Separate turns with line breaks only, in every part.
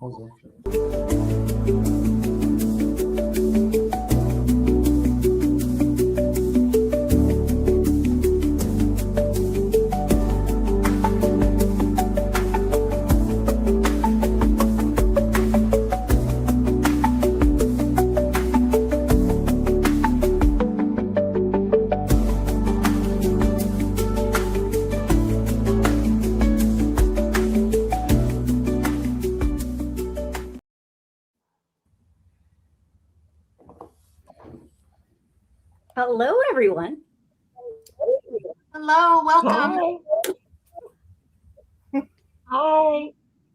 Hello, everyone.
Hello, welcome.
Hi.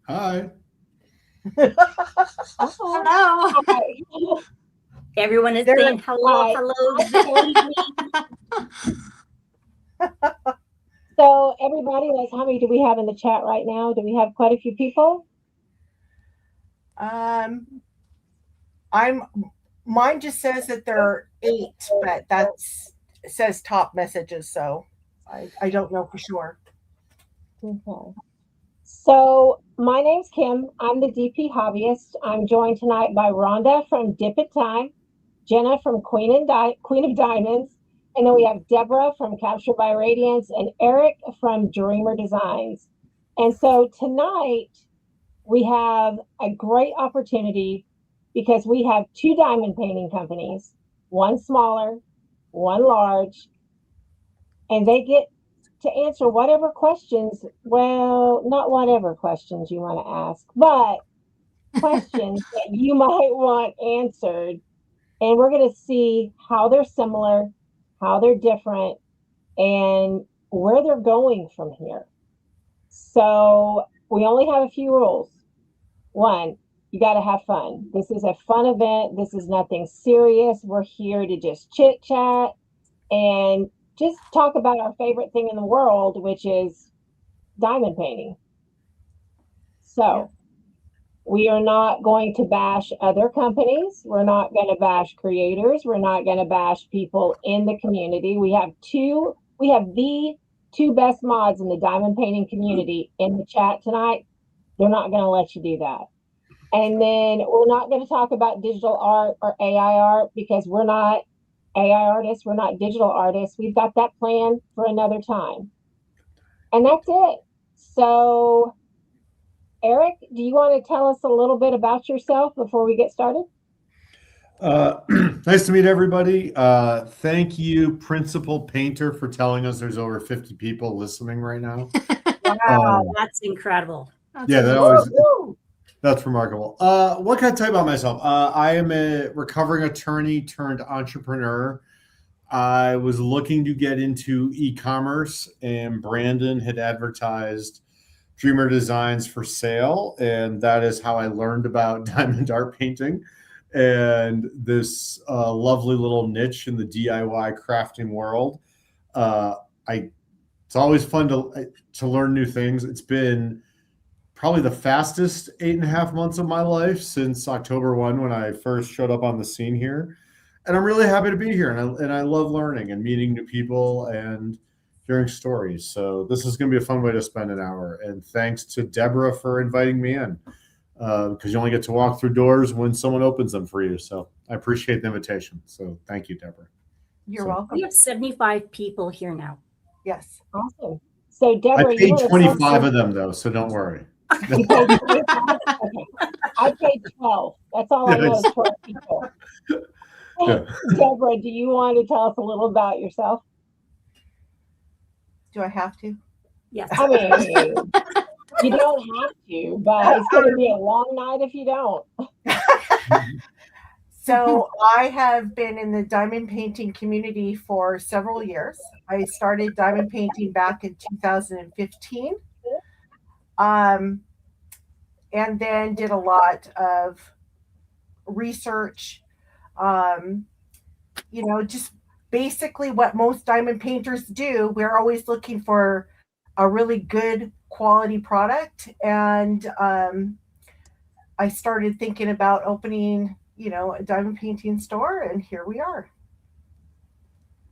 Hi.
Hello.
Hi.
Everyone is saying hello, hello.
So everybody, like, how many do we have in the chat right now? Do we have quite a few people?
Mine just says that there are 8, but it says top messages, so I don't know for sure.
Okay. So my name's Kim. I'm the DP hobbyist. I'm joined tonight by Rhonda from Dip It Time, Jenna from Queen of Diamonds, and then we have Deborah from Captured by Radiance and Eric from Dreamer Designs. And so tonight we have a great opportunity because we have 2 diamond painting companies, one smaller, one large, and they get to answer whatever questions, well, not whatever questions you want to ask, but questions that you might want answered. And we're going to see how they're similar, how they're different, and where they're going from here. So we only have a few rules. 1, you got to have fun. This is a fun event. This is nothing serious. We're here to just chit chat and just talk about our favorite thing in the world, which is diamond painting. So we are not going to bash other companies. We're not going to bash creators. We're not going to bash people in the community. We have the 2 best mods in the diamond painting community in the chat tonight. They're not going to let you do that. And then we're not going to talk about digital art or AI art because we're not AI artists. We're not digital artists. We've got that planned for another time. And that's it. So, Eric, do you want to tell us a little bit about yourself before we get started?
Nice to meet everybody. Thank you, Principal Painter, for telling us there's over 50 people listening right now.
Wow, that's incredible.
That's remarkable. What can I tell you about myself? I am a recovering attorney turned entrepreneur. I was looking to get into e-commerce, and Brandon had advertised Dreamer Designs for sale, and that is how I learned about diamond art painting and this lovely little niche in the DIY crafting world. It's always fun to learn new things. It's been probably the fastest 8.5 months of my life since October 1 when I first showed up on the scene here. And I'm really happy to be here. And I love learning and meeting new people and hearing stories. So this is going to be a fun way to spend an hour. And thanks to Deborah for inviting me in, because you only get to walk through doors when someone opens them for you. So I appreciate the invitation. So thank you, Deborah.
You're welcome.
We have 75 people here now.
Yes.
Awesome. So, Deborah,
I paid 25 of them, though, so don't worry.
You paid 25? Okay. I paid 12. That's all I know is 12 people.
Yeah.
Deborah, do you want to tell us a little about yourself?
Do I have to?
Yes.
I mean, you don't have to, but it's going to be a long night if you don't.
So I have been in the diamond painting community for several years. I started diamond painting back in 2015. And then did a lot of research, just basically what most diamond painters do. We're always looking for a really good quality product. And I started thinking about opening, a diamond painting store, and here we are.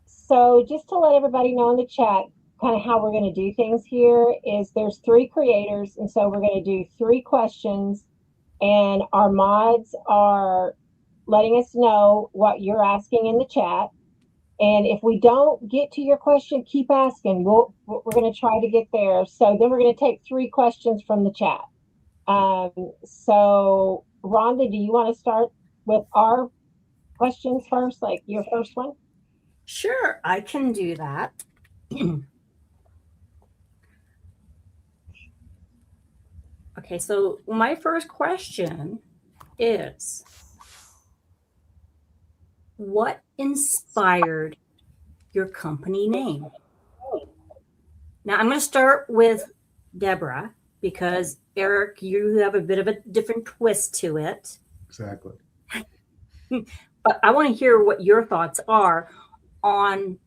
So just to let everybody know in the chat, kind of how we're going to do things here is there's 3 creators. And so we're going to do 3 questions and our mods are letting us know what you're asking in the chat. And if we don't get to your question, keep asking. We're going to try to get there. So then we're going to take 3 questions from the chat. So Rhonda, do you want to start with our questions first, like your first one?
Sure, I can do that. Okay, so my first question is, what inspired your company name? Now I'm going to start with Deborah because Eric, you have a bit of a different twist to it.
Exactly.
But I want to hear what your thoughts are on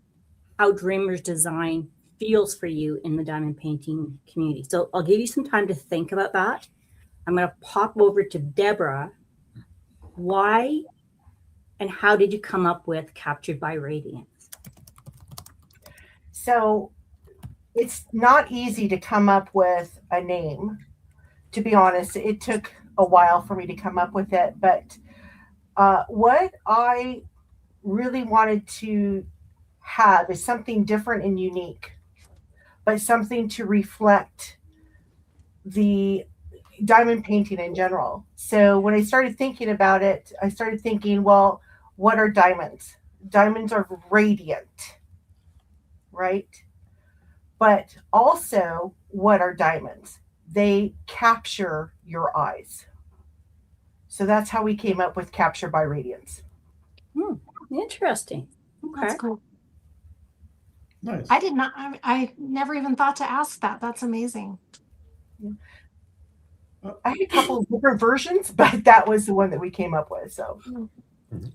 how Dreamers Design feels for you in the diamond painting community. So I'll give you some time to think about that. I'm going to pop over to Deborah. Why and how did you come up with Captured by Radiance?
So it's not easy to come up with a name. To be honest, it took a while for me to come up with it. But what I really wanted to have is something different and unique, but something to reflect the diamond painting in general. So when I started thinking about it, I started thinking, well, what are diamonds? Diamonds are radiant, right? But also, what are diamonds? They capture your eyes. So that's how we came up with Capture by Radiance.
Interesting. Okay.
That's cool.
Nice.
I never even thought to ask that. That's amazing.
I had a couple of different versions, but that was the one that we came up with.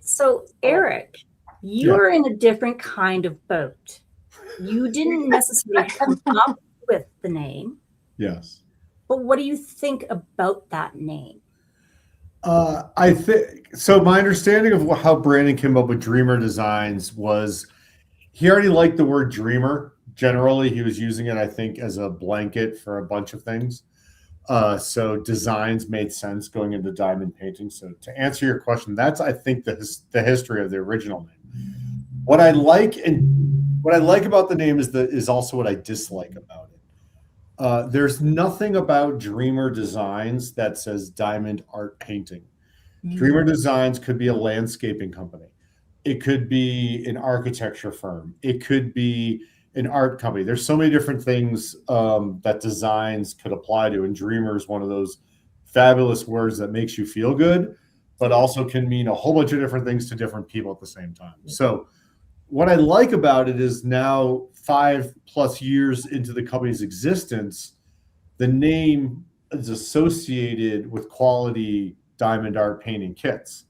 So Eric, you're in a different kind of boat. You didn't necessarily come up with the name.
Yes.
But what do you think about that name?
I think so. My understanding of how Brandon came up with Dreamer Designs was he already liked the word dreamer. Generally, he was using it, I think, as a blanket for a bunch of things. So designs made sense going into diamond painting. So to answer your question, that's, I think, the history of the original name. What I like about the name is also what I dislike about it. There's nothing about Dreamer Designs that says diamond art painting. Dreamer Designs could be a landscaping company. It could be an architecture firm. It could be an art company. There's so many different things that designs could apply to, and dreamer is one of those fabulous words that makes you feel good, but also can mean a whole bunch of different things to different people at the same time. So what I like about it is now 5+ years into the company's existence, the name is associated with quality diamond art painting kits.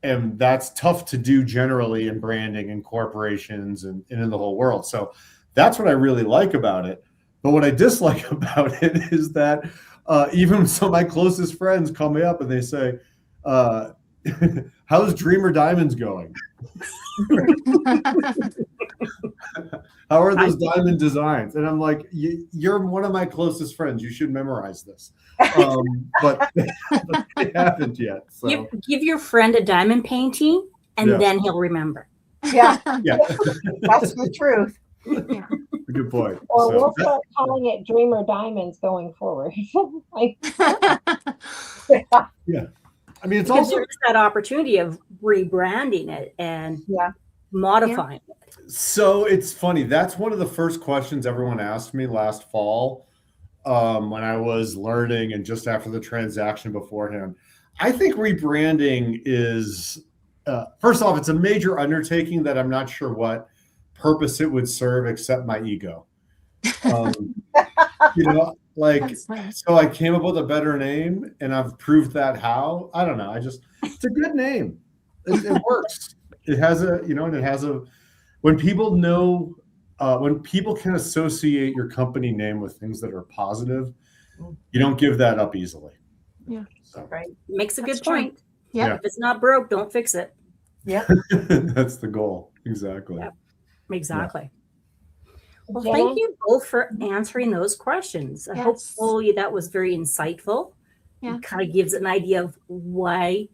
And that's tough to do generally in branding and corporations and in the whole world. So that's what I really like about it. But what I dislike about it is that even some of my closest friends call me up and they say, how's Dreamer Diamonds going? How are those diamond designs? And I'm like, you're one of my closest friends. You should memorize this. But they haven't yet. So.
Give your friend a diamond painting and then he'll remember.
Yeah,
Yeah.
that's the truth.
Yeah.
Good point.
Or we'll start calling it Dreamer Diamonds going forward.
Yeah. I mean, it's
Because
also
there's that opportunity of rebranding it and modifying it.
So it's funny. That's one of the first questions everyone asked me last fall when I was learning and just after the transaction beforehand. I think rebranding is, first off, it's a major undertaking that I'm not sure what purpose it would serve except my ego. So I came up with a better name and I've proved that how. I don't know. It's a good name. It works. It has when people know, when people can associate your company name with things that are positive, you don't give that up easily.
Yeah.
So.
Right.
Makes a
That's
good
true.
point.
Yeah.
If it's not broke, don't fix it.
Yep.
That's the goal. Exactly.
Yep. Exactly. Well,
Jenna?
thank you both for answering those questions.
Yes.
Hopefully that was very insightful
Yeah.
It kind of gives an idea of why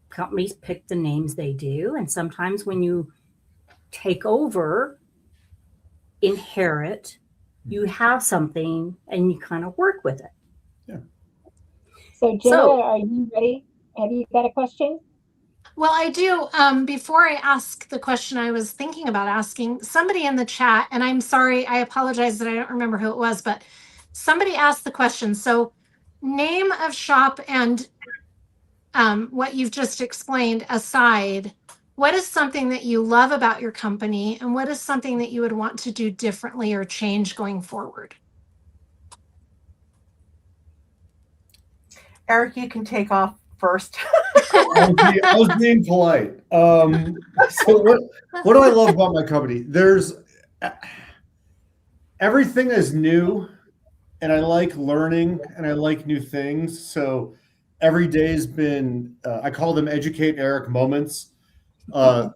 companies pick the names they do. And sometimes when you take over, inherit, you have something and you kind of work with it.
So Jenna,
So-
are you ready? Have you got a question?
Well, I do. Before I ask the question I was thinking about asking, somebody in the chat, and I'm sorry, I apologize that I don't remember who it was, but somebody asked the question. So, name of shop and what you've just explained aside, what is something that you love about your company, and what is something that you would want to do differently or change going forward?
Eric, you can take off first.
I was being polite. So what do I love about my company? There's everything is new, and I like learning and I like new things. So every day's been I call them educate Eric moments.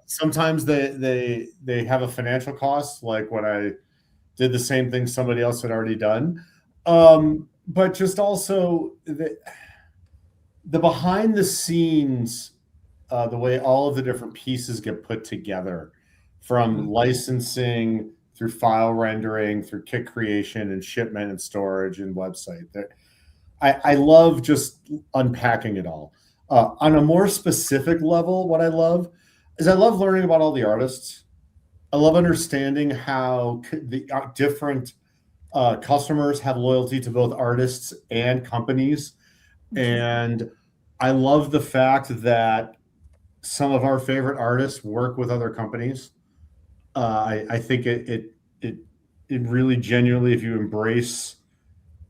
Sometimes they have a financial cost, like when I did the same thing somebody else had already done. But just also the behind the scenes, the way all of the different pieces get put together, from licensing through file rendering, through kit creation and shipment and storage and website. I love just unpacking it all. On a more specific level, what I love is I love learning about all the artists. I love understanding how the different customers have loyalty to both artists and companies. And I love the fact that some of our favorite artists work with other companies. I think it really genuinely,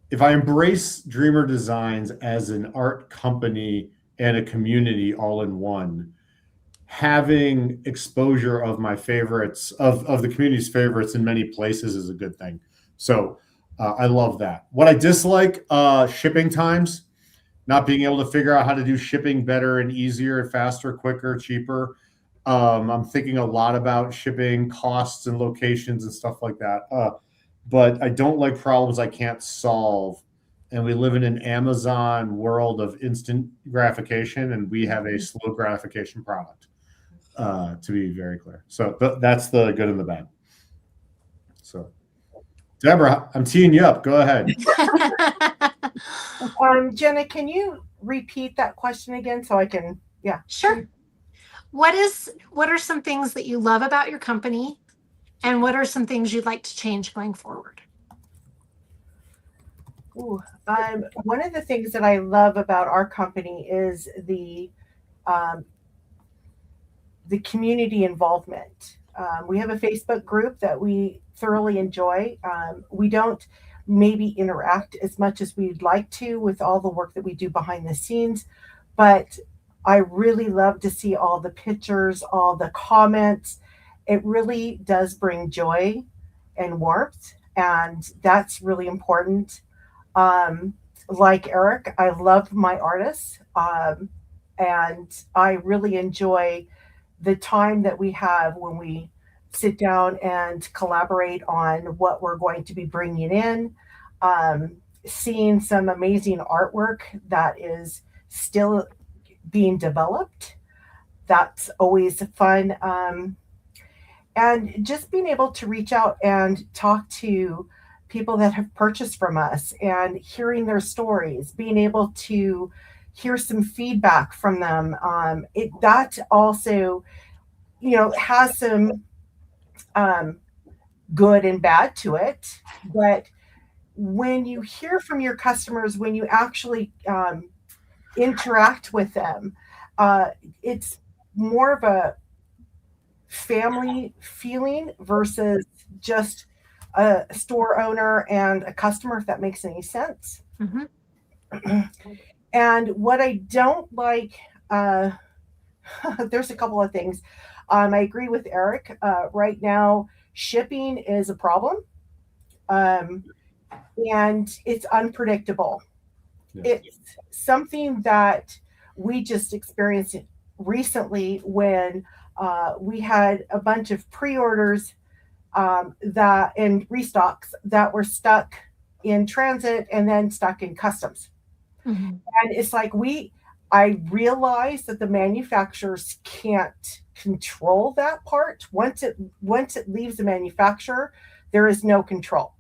if I embrace Dreamer Designs as an art company and a community all in one, having exposure of my favorites, of the community's favorites in many places is a good thing. So I love that. What I dislike, shipping times, not being able to figure out how to do shipping better and easier, faster, quicker, cheaper. I'm thinking a lot about shipping costs and locations and stuff like that. But I don't like problems I can't solve. And we live in an Amazon world of instant gratification, and we have a slow gratification product, to be very clear. So that's the good and the bad. So, Deborah, I'm teeing you up. Go ahead.
Jenna, can you repeat that question again so I can? Yeah.
Sure. What are some things that you love about your company, and what are some things you'd like to change going forward?
Ooh, one of the things that I love about our company is the community involvement. We have a Facebook group that we thoroughly enjoy. We don't maybe interact as much as we'd like to with all the work that we do behind the scenes, but I really love to see all the pictures, all the comments. It really does bring joy and warmth, and that's really important. Like Eric, I love my artists, and I really enjoy the time that we have when we sit down and collaborate on what we're going to be bringing in, seeing some amazing artwork that is still being developed. That's always fun. And just being able to reach out and talk to people that have purchased from us and hearing their stories, being able to hear some feedback from them. That also, has some good and bad to it. But when you hear from your customers, when you actually interact with them, it's more of a family feeling versus just a store owner and a customer, if that makes any sense.
Mm-hmm.
And what I don't like, there's a couple of things. I agree with Eric. Right now, shipping is a problem, and it's unpredictable.
Yeah.
It's something that we just experienced recently when we had a bunch of pre-orders that and restocks that were stuck in transit and then stuck in customs.
Mhm.
And it's like I realize that the manufacturers can't control that part. Once it leaves the manufacturer, there is no control.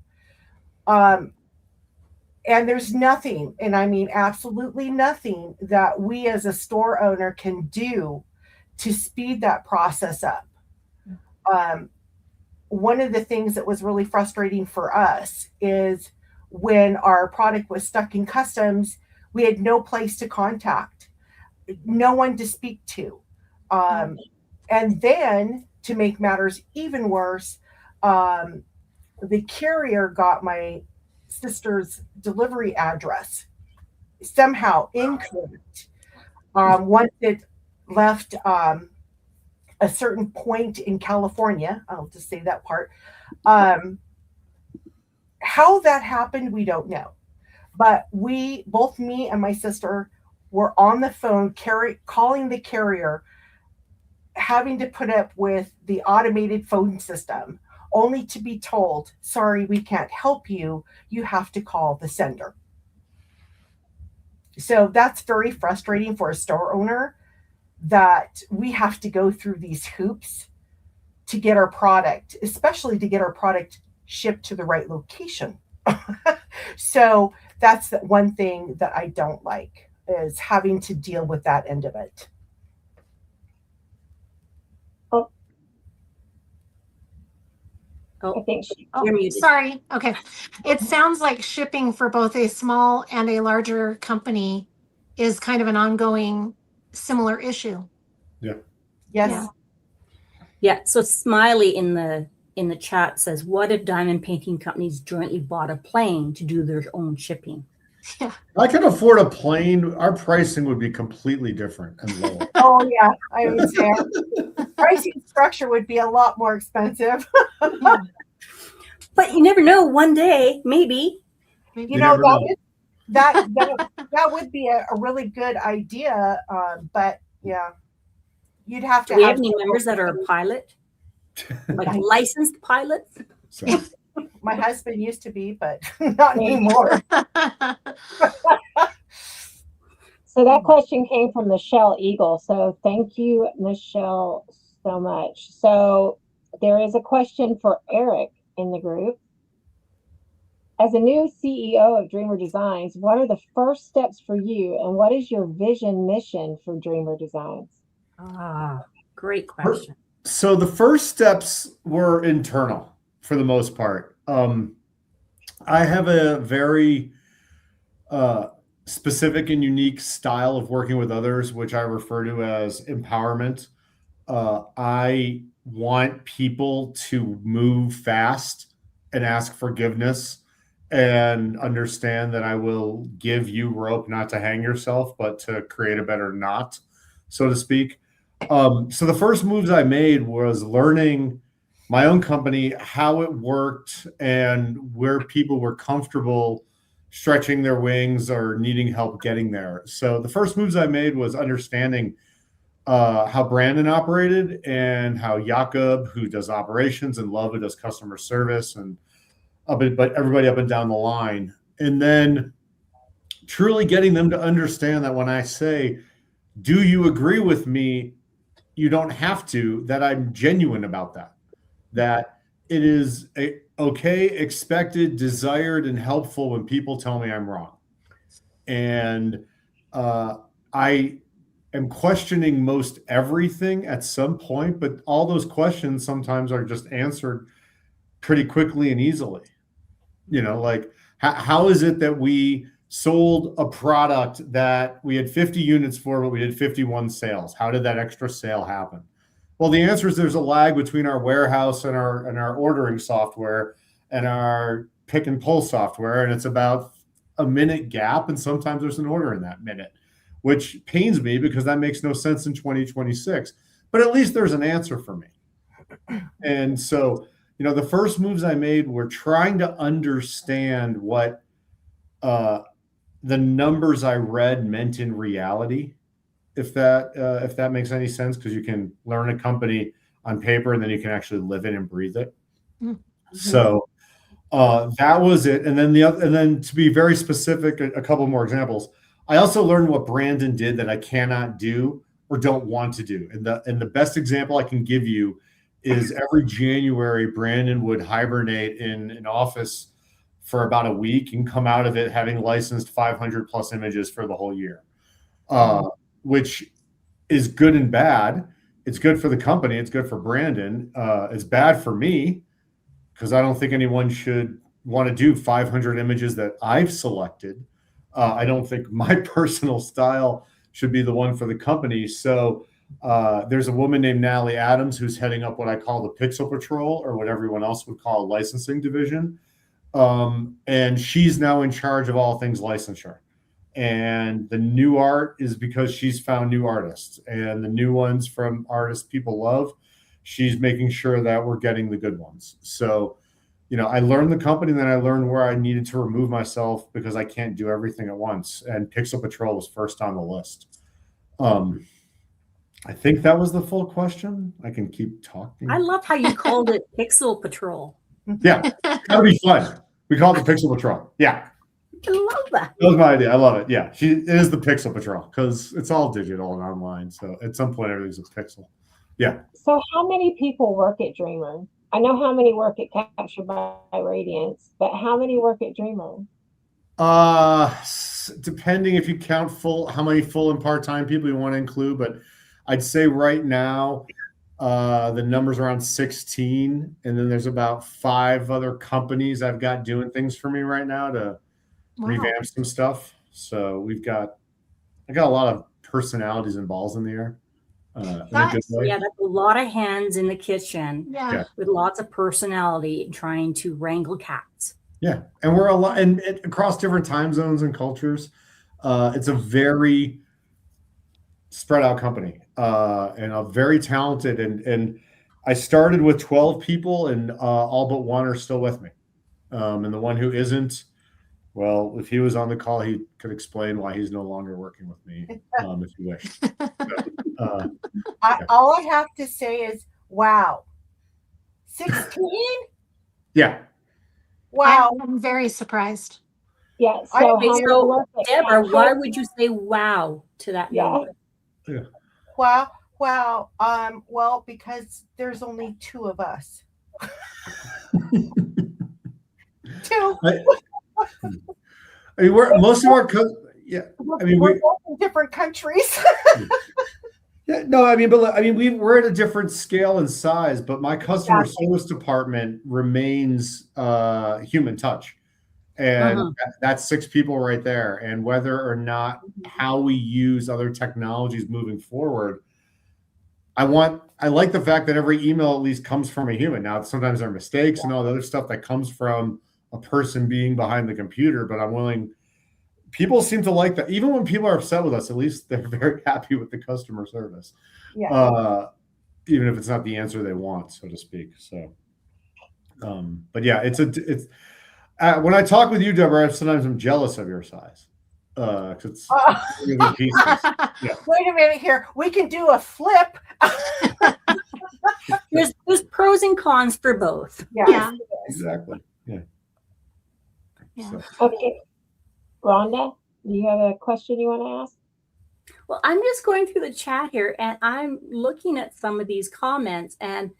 Um, and there's nothing, and I mean absolutely nothing, that we as a store owner can do to speed that process up. Um, One of the things that was really frustrating for us is when our product was stuck in customs, we had no place to contact, no one to speak to. And then to make matters even worse, the carrier got my sister's delivery address somehow incorrect. Once it left a certain point in California, I'll just say that part. How that happened, we don't know. But both me and my sister, were on the phone calling the carrier, having to put up with the automated phone system, only to be told, sorry, we can't help you. You have to call the sender. So that's very frustrating for a store owner, that we have to go through these hoops to get our product, especially to get our product shipped to the right location. So that's the one thing that I don't like, is having to deal with that end of it.
I think
Oh,
You're muted.
sorry. Okay. It sounds like shipping for both a small and a larger company is kind of an ongoing similar issue.
Yeah.
Yes.
Yeah. So Smiley in the chat says, what if diamond painting companies jointly bought a plane to do their own shipping?
Yeah.
I can afford a plane. Our pricing would be completely different and lower.
Oh yeah, I would say our pricing structure would be a lot more expensive.
Yeah.
But you never know. One day, maybe.
Maybe.
You know,
never know.
that would be a really good idea. But yeah, you'd have to
Do we have
have
any members that are a pilot? Like licensed pilots?
So,
My husband used to be, but not anymore.
so. That question came from Michelle Eagle. So thank you, Michelle, so much. So there is a question for Eric in the group. As a new CEO of Dreamer Designs, what are the first steps for you, and what is your vision mission for Dreamer Designs?
Great question.
so the first steps were internal for the most part. I have a very specific and unique style of working with others, which I refer to as empowerment. I want people to move fast and ask forgiveness and understand that I will give you rope not to hang yourself, but to create a better knot, so to speak. So the first moves I made was learning my own company, how it worked, and where people were comfortable stretching their wings or needing help getting there. So the first moves I made was understanding how Brandon operated, and how Jakob, who does operations, and Love, who does customer service, and but everybody up and down the line. And then truly getting them to understand that when I say, do you agree with me? You don't have to, that I'm genuine about that it is okay, expected, desired, and helpful when people tell me I'm wrong. And I am questioning most everything at some point, but all those questions sometimes are just answered pretty quickly and easily. You know, like how is it that we sold a product that we had 50 units for, but we did 51 sales? How did that extra sale happen? Well, the answer is there's a lag between our warehouse and our ordering software and our pick and pull software, and it's about a minute gap, and sometimes there's an order in that minute, which pains me because that makes no sense in 2026. But at least there's an answer for me. And so, you know, the first moves I made were trying to understand what the numbers I read meant in reality, if that makes any sense, because you can learn a company on paper and then you can actually live it and breathe it. Mm-hmm. So that was it. And then and then to be very specific, a couple more examples. I also learned what Brandon did that I cannot do or don't want to do. And the best example I can give you is every January, Brandon would hibernate in an office for about a week and come out of it having licensed 500 plus images for the whole year, which is good and bad. It's good for the company. It's good for Brandon. It's bad for me because I don't think anyone should want to do 500 images that I've selected. I don't think my personal style should be the one for the company. So there's a woman named Natalie Adams who's heading up what I call the Pixel Patrol, or what everyone else would call a licensing division. And she's now in charge of all things licensure. And the new art is because she's found new artists, and the new ones from artists people love, she's making sure that we're getting the good ones. So, you know, I learned the company, then I learned where I needed to remove myself because I can't do everything at once. And Pixel Patrol was first on the list. I think that was the full question. I can keep talking.
I love how you called it Pixel Patrol.
Yeah, that'd be fun. We call it the Pixel Patrol. Yeah.
I love that.
That was my idea. I love it. Yeah, it is the Pixel Patrol because it's all digital and online. So at some point, everything's a pixel. Yeah.
So how many people work at Dreamer? I know how many work at Captured by Radiance, but how many work at Dreamer?
Depending if you count how many full and part-time people you want to include, but I'd say right now the number's around 16, and then there's about 5 other companies I've got doing things for me right now to revamp some stuff. So I got a lot of personalities and balls in the air.
Yeah, that's a lot of hands in the kitchen.
Yeah.
With lots of personality trying to wrangle cats.
Yeah, and we're a lot, and across different time zones and cultures. It's a very spread out company, and a very talented. And I started with 12 people, and all but one are still with me. And the one who isn't, well, if he was on the call, he could explain why he's no longer working with me, if you wish. So,
all I have to say is, wow. 16?
Yeah.
Wow.
I'm very surprised.
Yeah.
So,
So
Deborah, why would you say wow to that number?
Yeah.
Wow. Wow. Well, because there's only 2 of us. 2.
I mean, most of our yeah. I mean,
we're both in different countries.
Yeah, no, I mean, we're at a different scale and size, but my customer service department remains human touch, and that's 6 people right there. And whether or not how we use other technologies moving forward, I like the fact that every email at least comes from a human. Now, sometimes there are mistakes and all the other stuff that comes from a person being behind the computer, but I'm willing. People seem to like that. Even when people are upset with us, at least they're very happy with the customer service. Yeah. Even if it's not the answer they want, so to speak. So, but yeah, it's when I talk with you, Deborah, sometimes I'm jealous of your size. Cause it's really pieces. Yeah.
Wait a minute here. We can do a flip.
There's pros and cons for both.
Yeah.
Exactly. Yeah.
Yeah.
So.
Okay. Rhonda, do you have a question you want to ask?
Well, I'm just going through the chat here, and I'm looking at some of these comments, and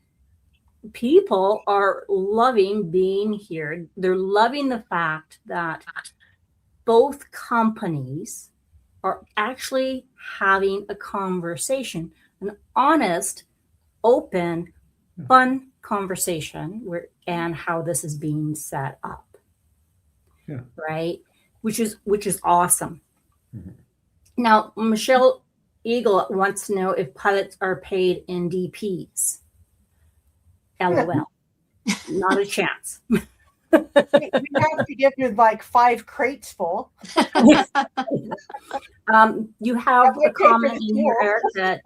people are loving being here. They're loving the fact that both companies are actually having a conversation, an honest, open, fun conversation and how this is being set up.
Yeah.
Right? Which is awesome. Mm-hmm. Now, Michelle Eagle wants to know if pilots are paid in DPs. LOL. Not a chance.
We have to give you like 5 crates full.
You have a comment in here, Eric, that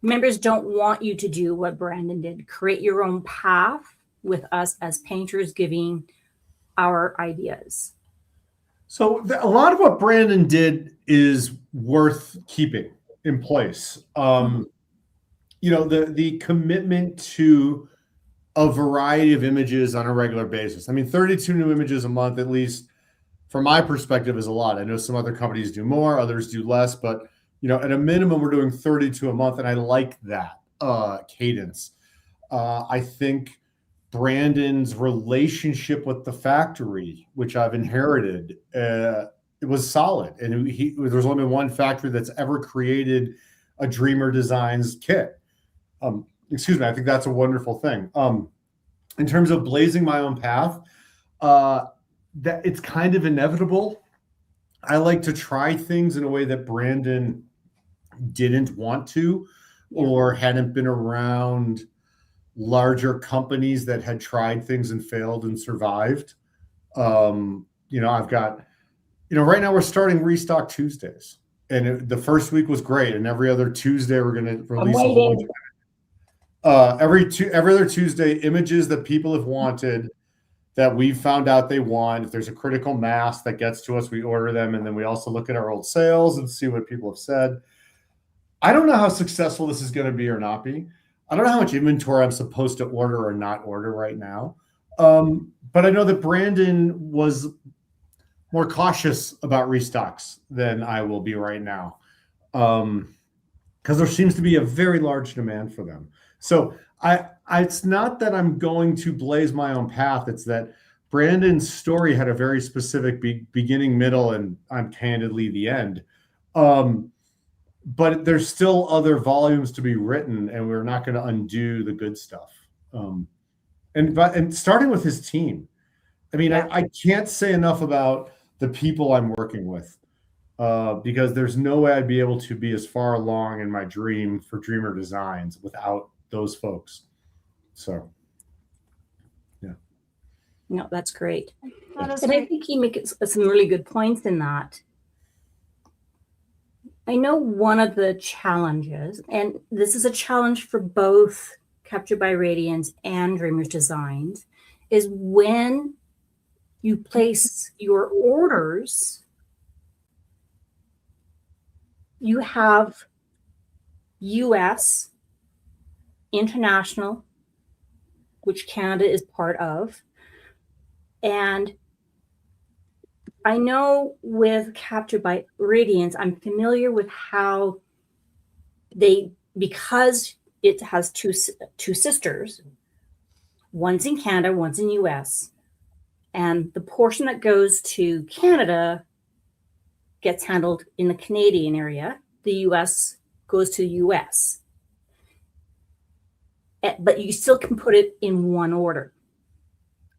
members don't want you to do what Brandon did. Create your own path with us as painters giving our ideas.
So a lot of what Brandon did is worth keeping in place. You know, the commitment to a variety of images on a regular basis. I mean, 32 new images a month, at least from my perspective, is a lot. I know some other companies do more, others do less, but at a minimum, we're doing 32 a month, and I like that cadence. I think Brandon's relationship with the factory, which I've inherited, it was solid. And there's only one factory that's ever created a Dreamer Designs kit. Excuse me, I think that's a wonderful thing. In terms of blazing my own path, that it's kind of inevitable. I like to try things in a way that Brandon didn't want to, or hadn't been around larger companies that had tried things and failed and survived. I've got, right now we're starting Restock Tuesdays, and the first week was great, and every other Tuesday we're going to release a whole bunch of every other Tuesday, images that people have wanted, that we've found out they want. If there's a critical mass that gets to us, we order them, and then we also look at our old sales and see what people have said. I don't know how successful this is going to be or not be. I don't know how much inventory I'm supposed to order or not order right now. But I know that Brandon was more cautious about restocks than I will be right now, because there seems to be a very large demand for them. So it's not that I'm going to blaze my own path. It's that Brandon's story had a very specific beginning, middle, and I'm candidly the end. But there's still other volumes to be written, and we're not going to undo the good stuff. And starting with his team. I mean, I can't say enough about the people I'm working with, because there's no way I'd be able to be as far along in my dream for Dreamer Designs without those folks. So, yeah.
No, that's great.
That is
And I
great.
think he makes some really good points in that. I know one of the challenges, and this is a challenge for both Captured by Radiance and Dreamers Designs, is when you place your orders, you have US, international, which Canada is part of. And I know with Captured by Radiance, I'm familiar with how because it has two sisters, one's in Canada, one's in US, and the portion that goes to Canada gets handled in the Canadian area. The US goes to US. But you still can put it in one order.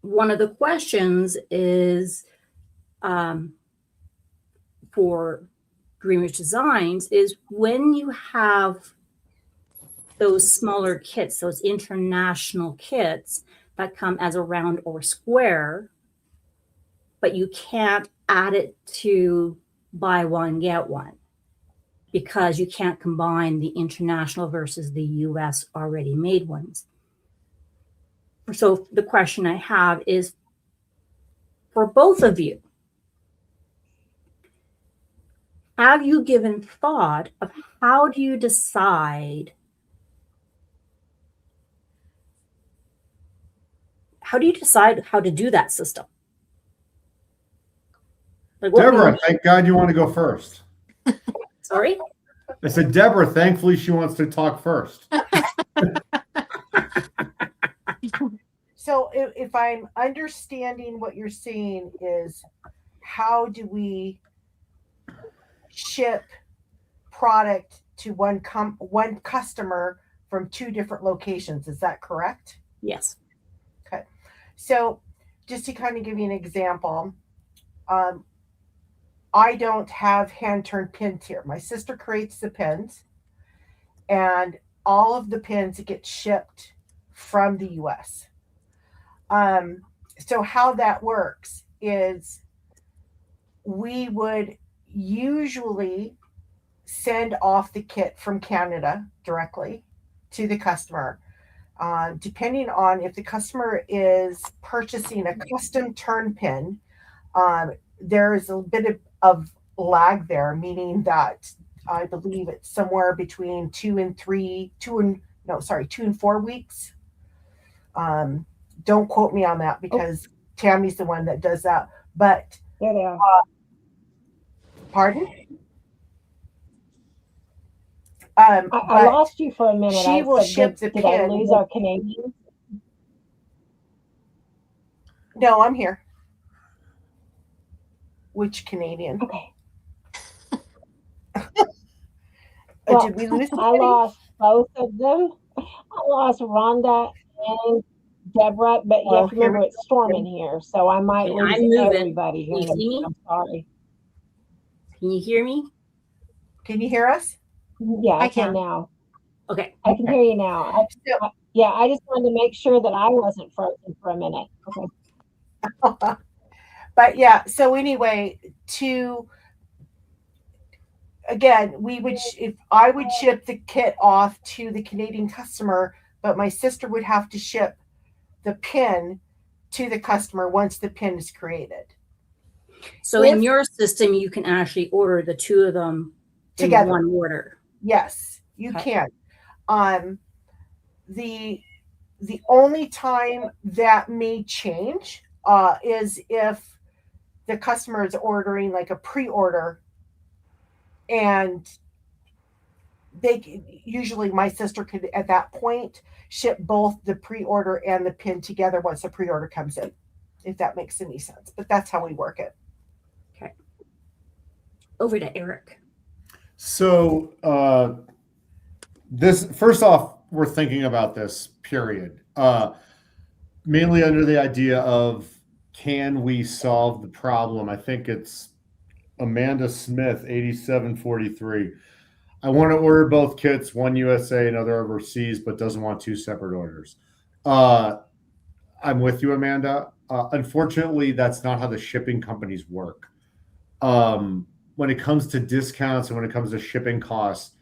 One of the questions is, for Dreamers Designs, is when you have those smaller kits, those international kits that come as a round or square, but you can't add it to buy one, get one, because you can't combine the international versus the US already made ones. So the question I have is, for both of you, have you given thought of how do you decide how to do that system? Like,
Deborah, thank God you want to go first.
Sorry?
I said, Deborah, thankfully she wants to talk first.
So if I'm understanding what you're saying is, how do we ship product to one customer from two different locations? Is that correct?
Yes.
Okay. So just to kind of give you an example, I don't have hand-turned pins here. My sister creates the pins, and all of the pins get shipped from the US. So how that works is we would usually send off the kit from Canada directly to the customer. Depending on if the customer is purchasing a custom turn pin, there is a bit of lag there, meaning that I believe it's somewhere between 2 and 4 weeks. Don't quote me on that, because Tammy's the one that does that. But
There they are.
Pardon?
I
But
lost you for a minute.
she
I
will
said,
ship the
did I
pin.
lose our Canadians?
No, I'm here. Which Canadian?
Okay. Well,
Did we lose
I
somebody?
lost both of them. I lost Rhonda and Deborah, but you
Oh,
have to
here
remember
we
it's storming here, so I might
Okay,
lose
I'm moving.
everybody here.
Can you see me?
I'm sorry.
Can you hear me?
Can you hear us?
Yeah, I
I
can
can.
now.
Okay.
I can hear you now.
So,
Yeah, I just wanted to make sure that I wasn't frozen for a minute. Okay.
but yeah, so anyway, again, if I would ship the kit off to the Canadian customer, but my sister would have to ship the pin to the customer once the pin is created.
So
If-
in your system, you can actually order the two of them
Together.
in one order.
Yes, you
Okay.
can. The only time that may change is if the customer is ordering like a pre-order, and usually my sister could at that point ship both the pre-order and the pin together once the pre-order comes in, if that makes any sense. But that's how we work it.
Okay. Over to Eric.
So this, first off, we're thinking about this period, mainly under the idea of, can we solve the problem? I think it's Amanda Smith, 8743. I want to order both kits, one USA, another overseas, but doesn't want two separate orders. I'm with you, Amanda. Unfortunately, that's not how the shipping companies work. When it comes to discounts and when it comes to shipping costs,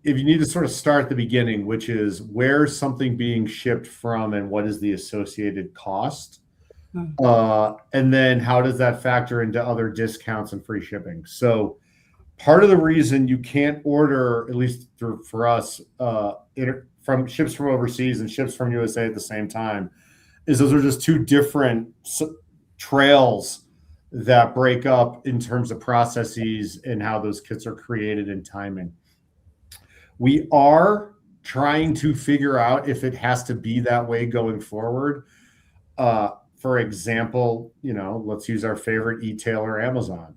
if you need to sort of start at the beginning, which is where's something being shipped from and what is the associated cost, and then how does that factor into other discounts and free shipping? So part of the reason you can't order, at least for us, from ships from overseas and ships from USA at the same time, is those are just two different trails that break up in terms of processes and how those kits are created and timing. We are trying to figure out if it has to be that way going forward. For example, let's use our favorite e-tailer, Amazon.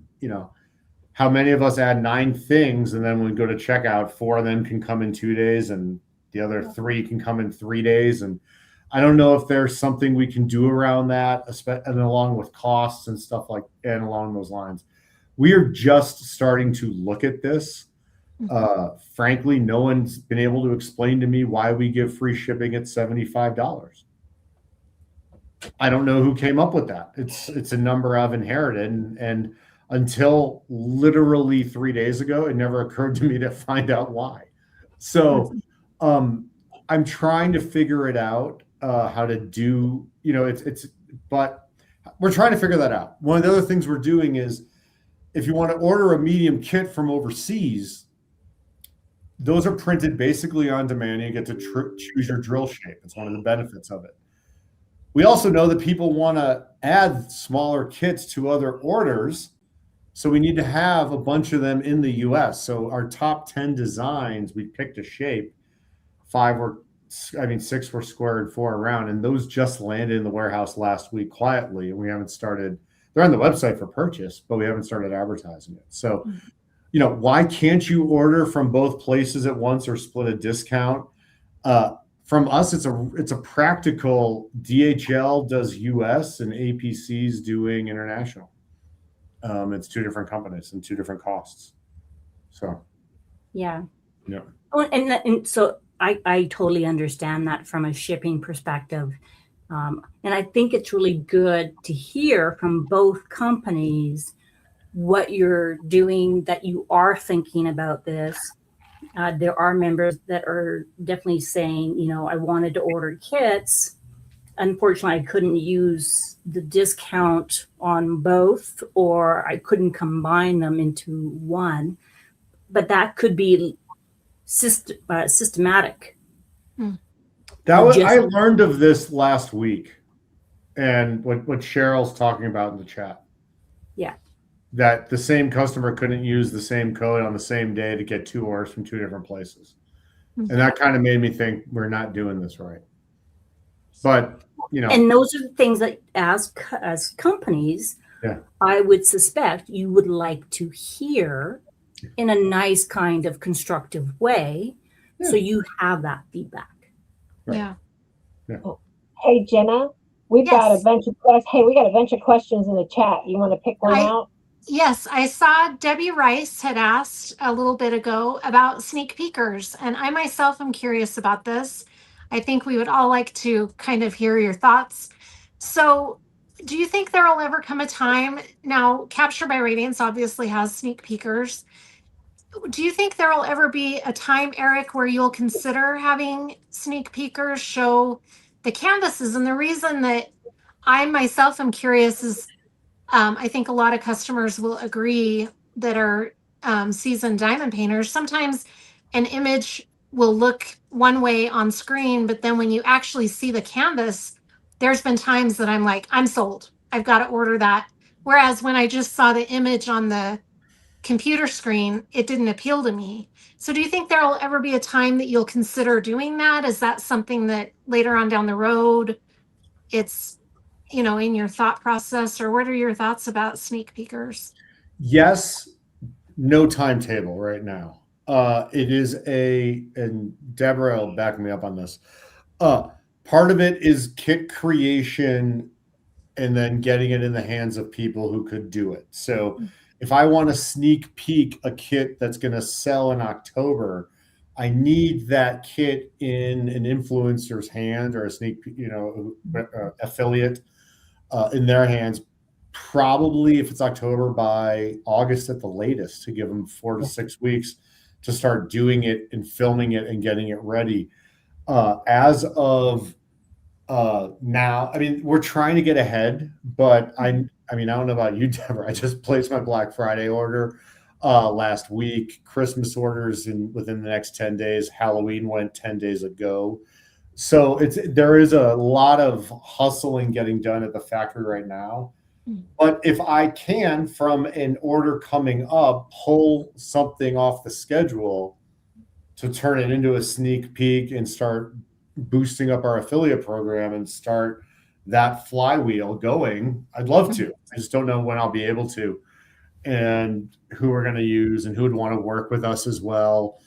How many of us add 9 things, and then when we go to checkout, 4 of them can come in 2 days and the other 3 can come in 3 days. And I don't know if there's something we can do around that, and along with costs and stuff and along those lines. We are just starting to look at this. Frankly, no one's been able to explain to me why we give free shipping at $75. I don't know who came up with that. It's a number I've inherited, and until literally 3 days ago, it never occurred to me to find out why. So I'm trying to figure it out, how to do, but we're trying to figure that out. One of the other things we're doing is, if you want to order a medium kit from overseas, those are printed basically on demand. You get to choose your drill shape. It's one of the benefits of it. We also know that people want to add smaller kits to other orders, so we need to have a bunch of them in the US. So our top 10 designs, we picked a shape. 6 were square and 4 round, and those just landed in the warehouse last week quietly, and we haven't started. They're on the website for purchase, but we haven't started advertising it. So, why can't you order from both places at once or split a discount? From us, it's a practical. DHL does US and APC's doing international. It's 2 different companies and 2 different costs. So,
Yeah.
yeah.
Oh, and so I totally understand that from a shipping perspective. And I think it's really good to hear from both companies what you're doing, that you are thinking about this. There are members that are definitely saying, I wanted to order kits. Unfortunately, I couldn't use the discount on both, or I couldn't combine them into one. But that could be systematic.
I learned of this last week, and what Cheryl's talking about in the chat. that the same customer couldn't use the same code on the same day to get 2 orders from 2 different places. And that kind of made me think we're not doing this right. But,
and those are the things that as companies,
yeah,
I would suspect you would like to hear in a nice kind of constructive way.
Yeah.
So you have that feedback.
Yeah.
Hey, Jenna, we've got a bunch of questions in the chat. You want to pick one out?
Yes, I saw Debbie Rice had asked a little bit ago about sneak peekers, and I myself am curious about this. I think we would all like to kind of hear your thoughts. So, do you think there will ever come a time now? Capture by Radiance obviously has sneak peekers. Do you think there will ever be a time, Eric, where you'll consider having sneak peekers show the canvases? And the reason that I myself am curious is I think a lot of customers will agree that are seasoned diamond painters. Sometimes an image will look one way on screen, but then when you actually see the canvas, there's been times that I'm like, I'm sold. I've got to order that. Whereas when I just saw the image on the computer screen, it didn't appeal to me. So do you think there will ever be a time that you'll consider doing that? Is that something that later on down the road, it's in your thought process, or what are your thoughts about sneak peekers?
Yes, no timetable right now. It is and Deborah will back me up on this. Part of it is kit creation and then getting it in the hands of people who could do it. So if I want to sneak peek a kit that's going to sell in October, I need that kit in an influencer's hand or a affiliate in their hands, probably if it's October, by August at the latest, to give them 4 to 6 weeks to start doing it and filming it and getting it ready. As of now, I mean, we're trying to get ahead, but I don't know about you, Deborah. I just placed my Black Friday order last week. Christmas orders within the next 10 days. Halloween went 10 days ago. So there is a lot of hustling getting done at the factory right now. But if I can, from an order coming up, pull something off the schedule to turn it into a sneak peek and start boosting up our affiliate program and start that flywheel going, I'd love to. I just don't know when I'll be able to, and who we're going to use and who would want to work with us as well.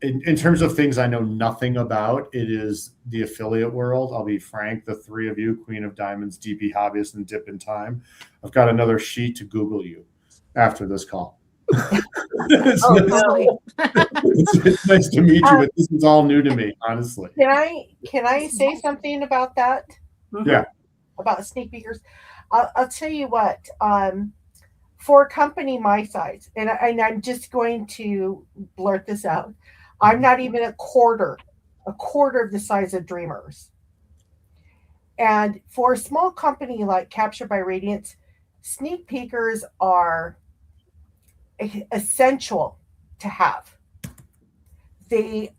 In terms of things I know nothing about, it is the affiliate world. I'll be frank, the three of you, Queen of Diamonds, DP Hobbyist, and Dip in Time. I've got another sheet to Google you after this call. It's nice to meet you, but this is all new to me, honestly.
Can I say something about that?
Yeah.
About sneak peekers? I'll tell you what. For a company my size, and I'm just going to blurt this out, I'm not even a quarter of the size of Dreamers. And for a small company like Capture by Radiance, sneak peekers are essential to have. They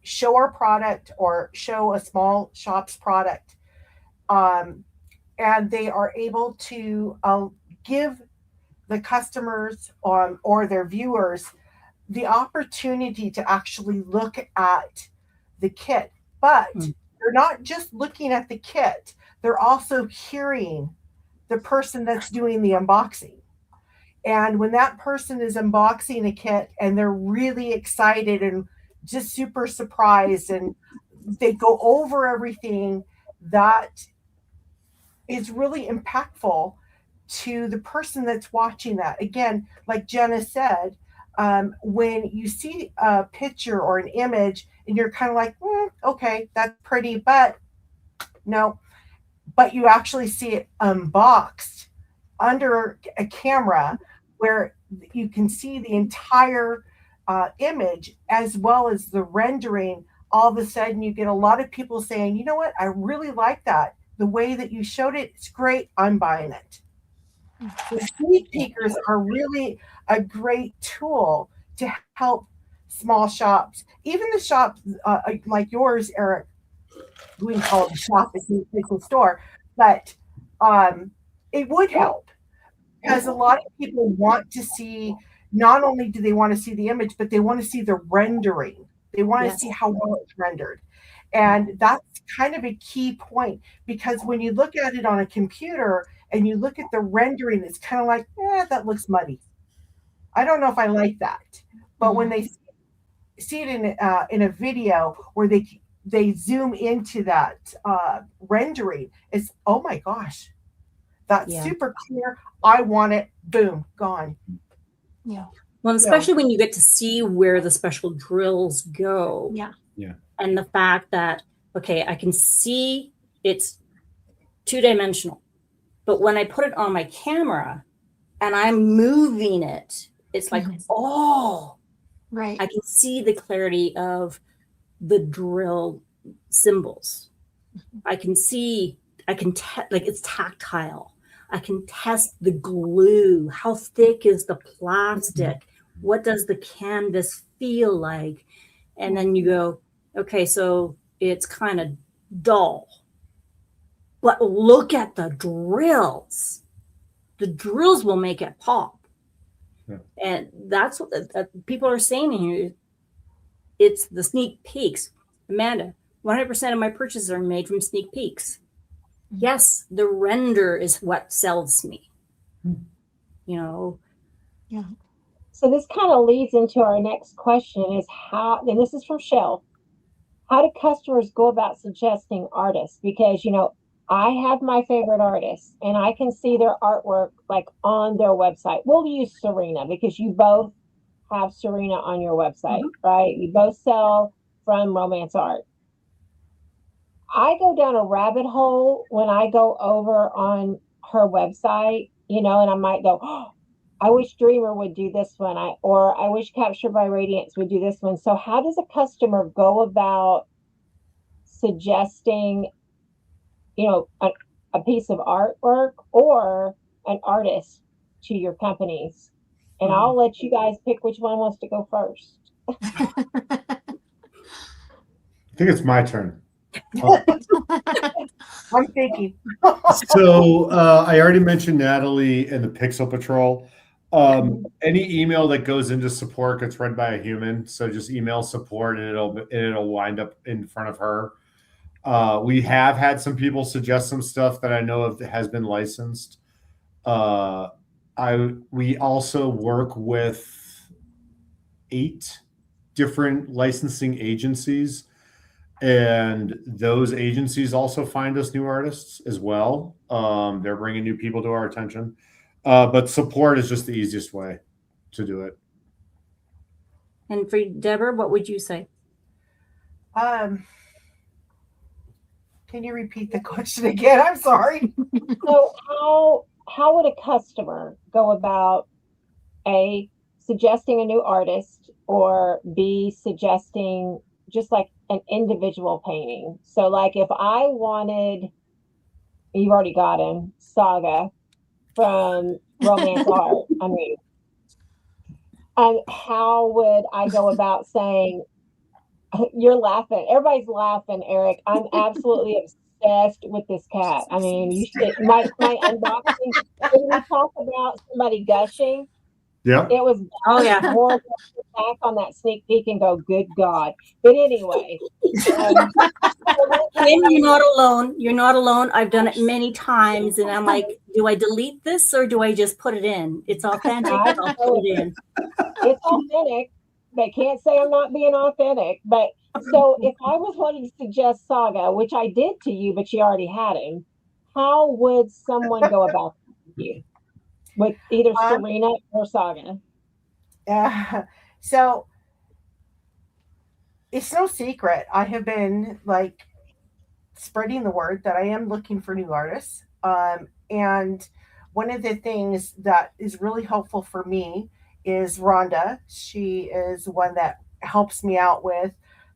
show our product or show a small shop's product, and they are able to give the customers or their viewers the opportunity to actually look at the kit. But they're not just looking at the kit, they're also hearing the person that's doing the unboxing. And when that person is unboxing a kit and they're really excited and just super surprised and they go over everything, that is really impactful to the person that's watching that. Again, like Jenna said, when you see a picture or an image and you're kind of like, okay, that's pretty, but no, but you actually see it unboxed under a camera where you can see the entire image as well as the rendering. All of a sudden you get a lot of people saying, you know what, I really like that. The way that you showed it, it's great, I'm buying it. The sneak peekers are really a great tool to help small shops, even the shops like yours, Eric. We call it a shop, it's a store, but it would help. because a lot of people want to see, not only do they want to see the image, but they want to see the rendering. They want to see how well it's rendered. And that's kind of a key point, because when you look at it on a computer and you look at the rendering, it's kind of like, that looks muddy. I don't know if I like that. But when they see it in a video where they zoom into that rendering, it's, oh my gosh, that's super clear. I want it. Boom, gone.
Yeah.
Well, especially when you get to see where the special drills go.
Yeah.
Yeah.
And the fact that, okay, I can see it's 2-dimensional, but when I put it on my camera and I'm moving it, it's like, oh,
right.
I can see the clarity of the drill symbols. I can see, like it's tactile. I can test the glue. How thick is the plastic? What does the canvas feel like? And then you go, okay, so it's kind of dull. But look at the drills. The drills will make it pop. Yeah. And that's what people are saying here. It's the sneak peeks. Amanda, 100% of my purchases are made from sneak peeks. Yes, the render is what sells me. You know?
Yeah.
So this kind of leads into our next question is how, and this is from Shell, how do customers go about suggesting artists? Because, you know, I have my favorite artists and I can see their artwork like on their website. We'll use Serena because you both have Serena on your website, right? You both sell from Romance Art. I go down a rabbit hole when I go over on her website, you know, and I might go, oh, I wish Dreamer would do this one, or I wish Captured by Radiance would do this one. So how does a customer go about suggesting, you know, a piece of artwork or an artist to your companies? And I'll let you guys pick which one wants to go first.
I think it's my turn.
I'm thinking.
So I already mentioned Natalie and the Pixel Patrol. Any email that goes into support gets read by a human. So just email support and it'll wind up in front of her. We have had some people suggest some stuff that I know of that has been licensed. We also work with 8 different licensing agencies, and those agencies also find us new artists as well. They're bringing new people to our attention, but support is just the easiest way to do it.
And for Deborah, what would you say?
Can you repeat the question again? I'm sorry.
So how would a customer go about A, suggesting a new artist, or B, suggesting just like an individual painting? So like if I wanted, you've already got him, Saga from Romance Art. I mean, and how would I go about saying, you're laughing. Everybody's laughing, Eric. I'm absolutely obsessed with this cat. I mean, you should my unboxing. When we talk about somebody gushing,
yeah,
it was horrible to back on that sneak peek and go, good God. But anyway,
Kim, you're not alone. You're not alone. I've done it many times, and I'm like, do I delete this or do I just put it in? It's authentic. I'll put it in.
It's authentic. They can't say I'm not being authentic. But so if I was wanting to suggest Saga, which I did to you, but you already had him, how would someone go about you with either Serena or Saga?
So it's no secret. I have been like spreading the word that I am looking for new artists. And one of the things that is really helpful for me is Rhonda. She is one that helps me out with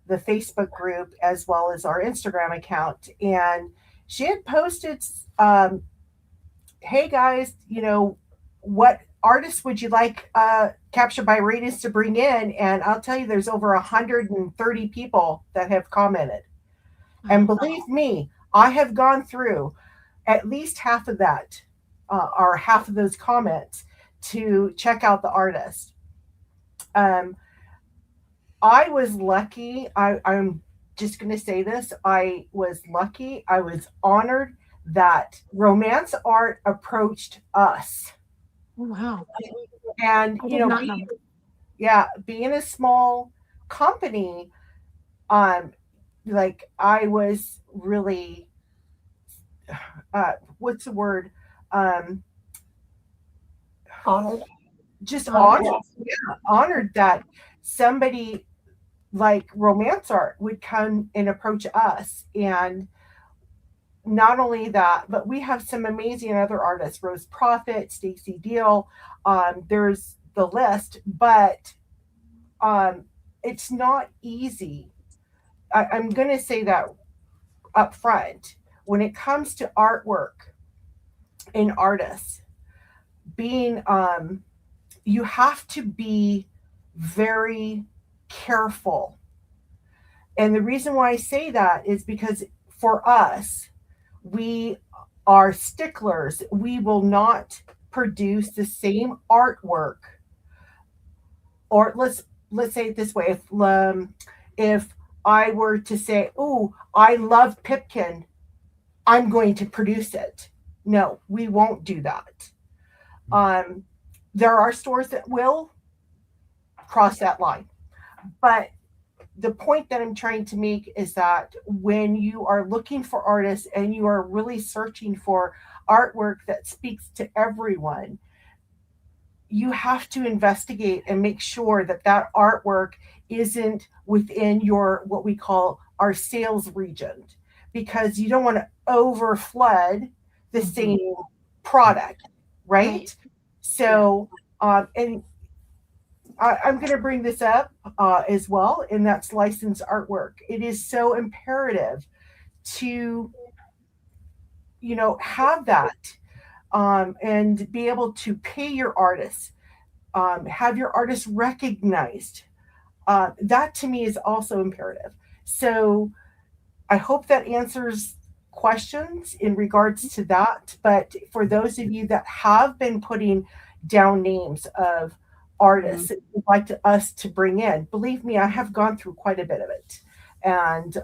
the Facebook group as well as our Instagram account. And she had posted, hey guys, you know, what artists would you like Captured by Radiance to bring in? And I'll tell you, there's over 130 people that have commented. And believe me, I have gone through at least half of that or half of those comments to check out the artist. I was lucky. I'm just going to say this. I was lucky. I was honored that Romance Art approached us.
Oh, wow.
And,
I
you
did
know,
not know.
being a small company, like I was really, what's the word?
Honored.
Just
Honored.
honored that somebody like Romance Art would come and approach us. And not only that, but we have some amazing other artists, Rose Prophet, Stacey Deal. There's the list, but it's not easy. I'm going to say that up front. When it comes to artwork and artists, being you have to be very careful. And the reason why I say that is because for us, we are sticklers. We will not produce the same artwork. Or let's say it this way: if I were to say, "Oh, I love Pipkin," I'm going to produce it. No, we won't do that. There are stores that will cross that line, but the point that I'm trying to make is that when you are looking for artists and you are really searching for artwork that speaks to everyone, you have to investigate and make sure that that artwork isn't within your, what we call our sales region, because you don't want to over flood the same product, right? So, and I'm going to bring this up as well, and that's licensed artwork. It is so imperative to, have that and be able to pay your artists, have your artists recognized. That to me is also imperative. So I hope that answers questions in regards to that. But for those of you that have been putting down names of artists that you'd like us to bring in, believe me, I have gone through quite a bit of it. And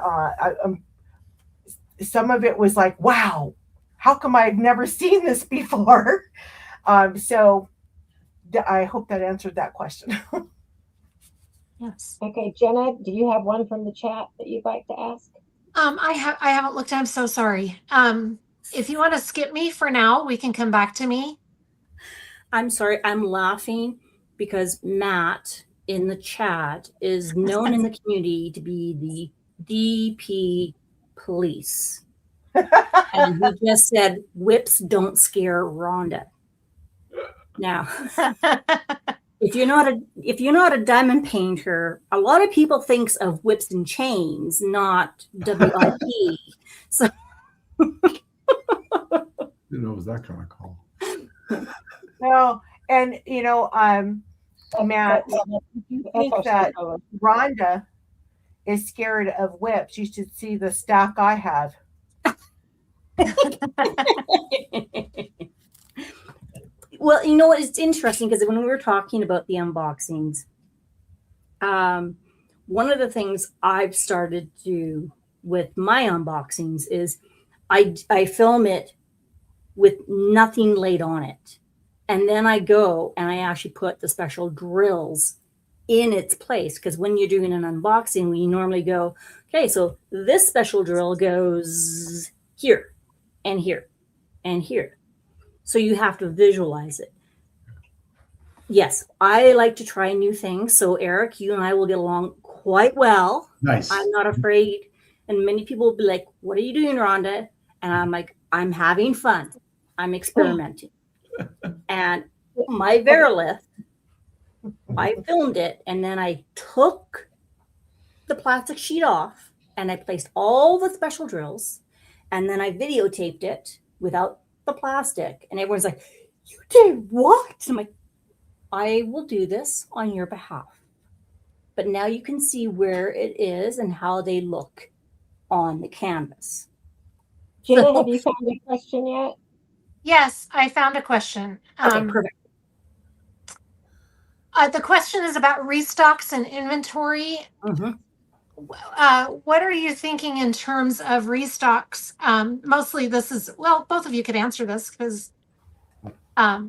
some of it was like, wow, how come I've never seen this before? So I hope that answered that question.
Yes.
Okay, Jenna, do you have one from the chat that you'd like to ask?
I haven't looked. I'm so sorry. If you want to skip me for now, we can come back to me.
I'm sorry. I'm laughing because Matt in the chat is known in the community to be the DP police. And he just said, whips don't scare Rhonda. Now, if you're not a diamond painter, a lot of people thinks of whips and chains, not WIP. So
Didn't know it was that kind of call.
No, and Matt, if you think that Rhonda is scared of whips, you should see the stack I have.
Well, it's interesting because when we were talking about the unboxings, one of the things I've started to do with my unboxings is I film it with nothing laid on it. And then I go and I actually put the special drills in its place. Because when you're doing an unboxing, we normally go, okay, so this special drill goes here and here and here. So you have to visualize it. Yes, I like to try new things. So Eric, you and I will get along quite well.
Nice.
I'm not afraid. And many people will be like, what are you doing, Rhonda? And I'm like, I'm having fun. I'm experimenting. And my Verilith, I filmed it, and then I took the plastic sheet off and I placed all the special drills, and then I videotaped it without the plastic. And everyone's like, you did what? I'm like, I will do this on your behalf. But now you can see where it is and how they look on the canvas.
Jenna, have you found a question yet?
Yes, I found a question.
Okay, perfect.
The question is about restocks and inventory.
Mhm.
What are you thinking in terms of restocks? Mostly this is, well, both of you could answer this because,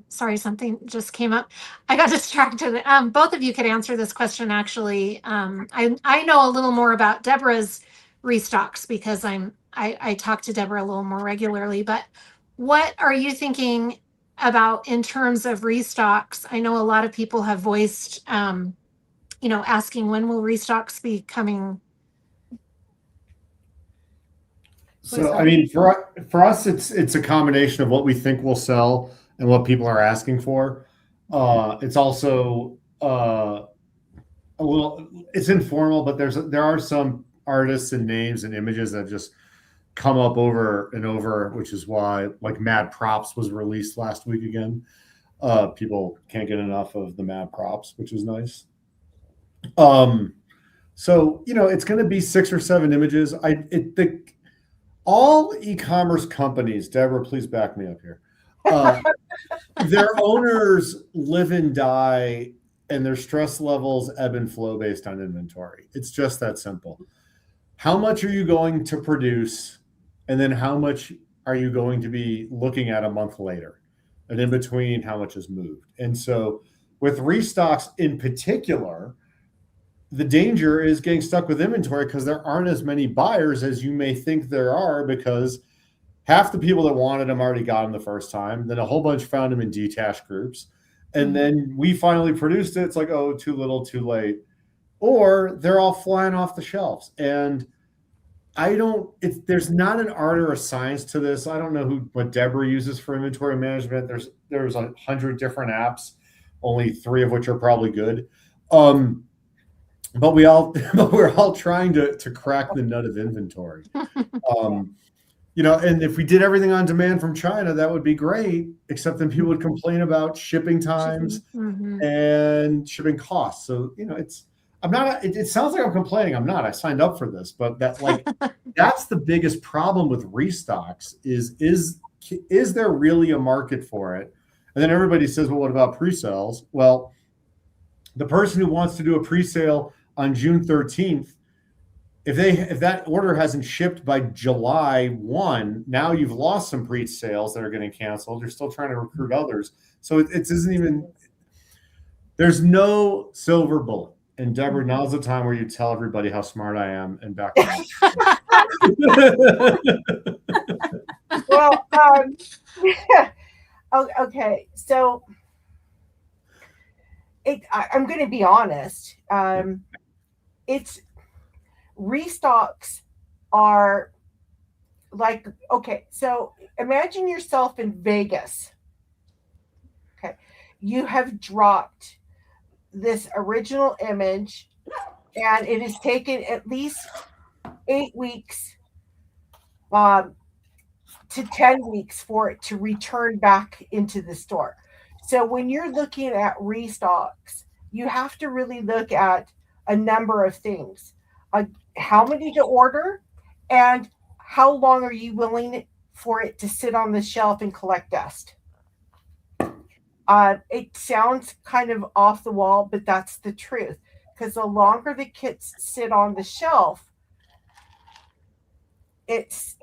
sorry, something just came up. I got distracted. Both of you could answer this question actually. I know a little more about Deborah's restocks because I talk to Deborah a little more regularly, but what are you thinking about in terms of restocks? I know a lot of people have voiced, asking when will restocks be coming.
So, I mean, for us, it's a combination of what we think will sell and what people are asking for. It's also a little, it's informal, but there are some artists and names and images that just come up over and over, which is why like Mad Props was released last week again. People can't get enough of the Mad Props, which is nice. So it's going to be 6 or 7 images. All e-commerce companies, Deborah, please back me up here. Their owners live and die, and their stress levels ebb and flow based on inventory. It's just that simple. How much are you going to produce, and then how much are you going to be looking at a month later? And in between, how much is moved? And so with restocks in particular, the danger is getting stuck with inventory because there aren't as many buyers as you may think there are, because half the people that wanted them already got them the first time. Then a whole bunch found them in detached groups. And then we finally produced it. It's like, oh, too little, too late. Or they're all flying off the shelves. And there's not an art or a science to this. I don't know what Deborah uses for inventory management. There's 100 different apps, only 3 of which are probably good. But we're all trying to crack the nut of inventory. And if we did everything on demand from China, that would be great, except then people would complain about shipping times and shipping costs. So, it sounds like I'm complaining. I'm not. I signed up for this, but that's the biggest problem with restocks is there really a market for it? And then everybody says, well, what about pre-sales? Well, the person who wants to do a pre-sale on June 13th, if that order hasn't shipped by July 1, now you've lost some pre-sales that are getting canceled. You're still trying to recruit others. So it isn't even, there's no silver bullet. And Deborah, now's the time where you tell everybody how smart I am and back up.
Well, okay. So I'm going to be honest. It's restocks are like, okay, so imagine yourself in Vegas. Okay. You have dropped this original image and it has taken at least 8 weeks to 10 weeks for it to return back into the store. So when you're looking at restocks, you have to really look at a number of things. How many to order, and how long are you willing for it to sit on the shelf and collect dust? It sounds kind of off the wall, but that's the truth. Because the longer the kits sit on the shelf, it's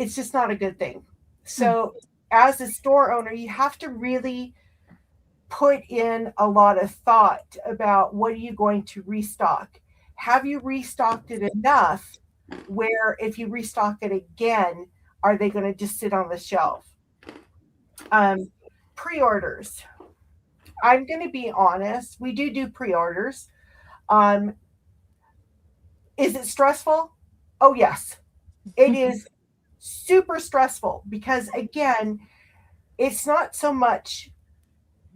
just not a good thing. So as a store owner, you have to really put in a lot of thought about what are you going to restock. Have you restocked it enough where if you restock it again, are they going to just sit on the shelf? Pre-orders. I'm going to be honest. We do pre-orders. Is it stressful? Oh, yes. It is super stressful because, again, it's not so much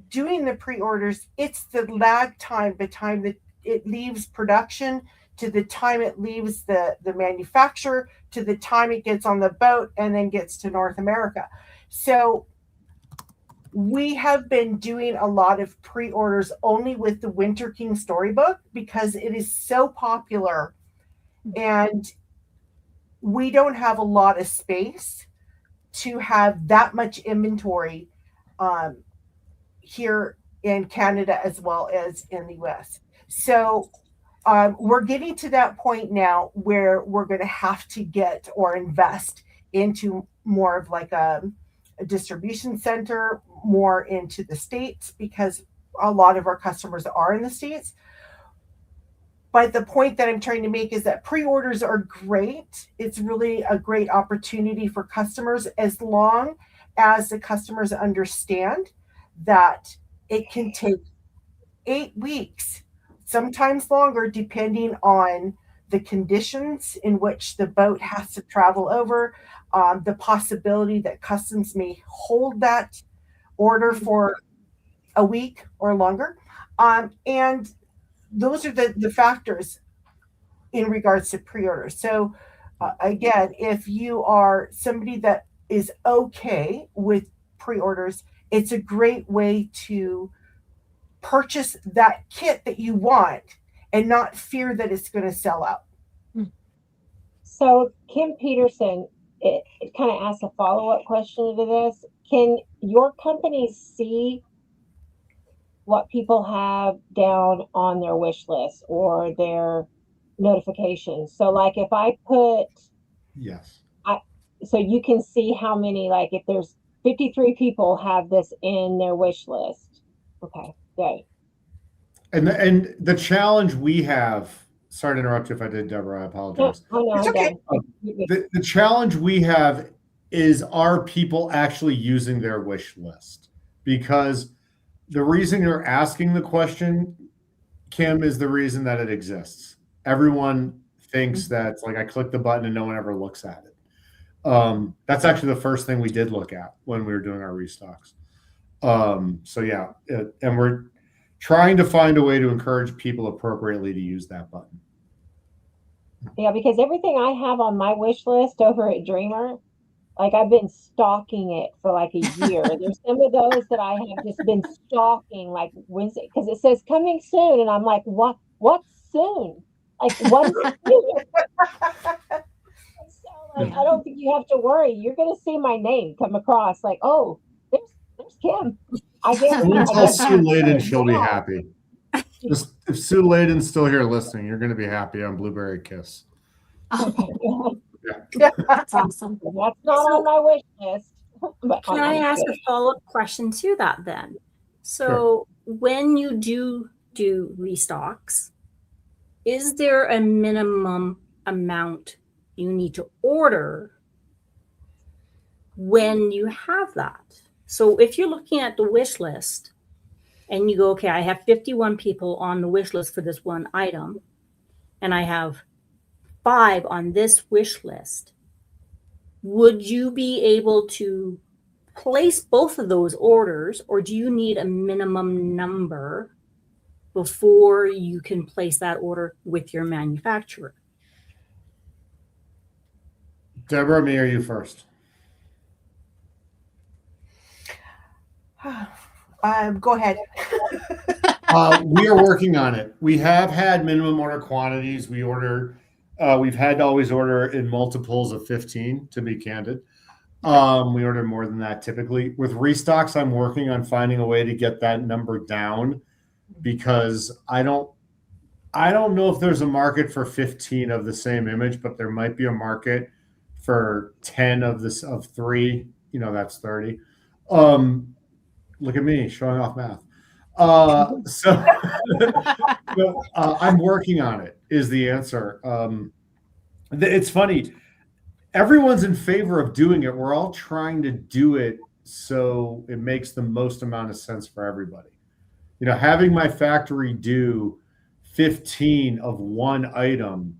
doing the pre-orders, it's the lag time, the time that it leaves production to the time it leaves the manufacturer to the time it gets on the boat and then gets to North America. So we have been doing a lot of pre-orders only with the Winter King storybook because it is so popular and we don't have a lot of space to have that much inventory here in Canada as well as in the US. So we're getting to that point now where we're going to have to get or invest into more of like a distribution center, more into the States, because a lot of our customers are in the States. But the point that I'm trying to make is that pre-orders are great. It's really a great opportunity for customers, as long as the customers understand that it can take 8 weeks, sometimes longer, depending on the conditions in which the boat has to travel over, the possibility that customs may hold that order for a week or longer. And those are the factors in regards to pre-orders. So again, if you are somebody that is okay with pre-orders, it's a great way to purchase that kit that you want and not fear that it's going to sell out.
So Kim Peterson, it kind of asks a follow-up question to this. Can your company see what people have down on their wish list or their notifications? So like if I put,
Yes.
so you can see how many, like if there's 53 people have this in their wish list. Okay, good.
And the challenge we have, sorry to interrupt you if I did, Deborah, I apologize.
No,
It's okay.
The challenge we have is, are people actually using their wish list? Because the reason you're asking the question, Kim, is the reason that it exists. Everyone thinks that it's like I click the button and no one ever looks at it. That's actually the first thing we did look at when we were doing our restocks. So yeah, and we're trying to find a way to encourage people appropriately to use that button.
Yeah, because everything I have on my wish list over at Dreamer, like I've been stalking it for like a year. There's some of those that I have just been stalking, like Wednesday, because it says coming soon, and I'm like, what? What's soon? Like what is soon? So like, I don't think you have to worry. You're gonna see my name come across. Like, oh, there's Kim. I guess.
When you tell Sue Layden, she'll be
Yeah.
happy. Just if Sue Layden's still here listening, you're going to be happy on Blueberry Kiss.
Oh, that's awesome.
That's not on my wish list. But
Can I ask a follow-up question to that then? So
Sure.
when you do restocks, is there a minimum amount you need to order when you have that? So if you're looking at the wish list and you go, okay, I have 51 people on the wish list for this one item, and I have 5 on this wish list, would you be able to place both of those orders, or do you need a minimum number before you can place that order with your manufacturer?
Deborah, me or you first?
Go ahead.
We are working on it. We have had minimum order quantities. We've had to always order in multiples of 15, to be candid. We order more than that typically. With restocks, I'm working on finding a way to get that number down, because I don't know if there's a market for 15 of the same image, but there might be a market for 10 of 3. That's 30. Look at me showing off math. So I'm working on it, is the answer. It's funny. Everyone's in favor of doing it. We're all trying to do it so it makes the most amount of sense for everybody. Having my factory do 15 of one item,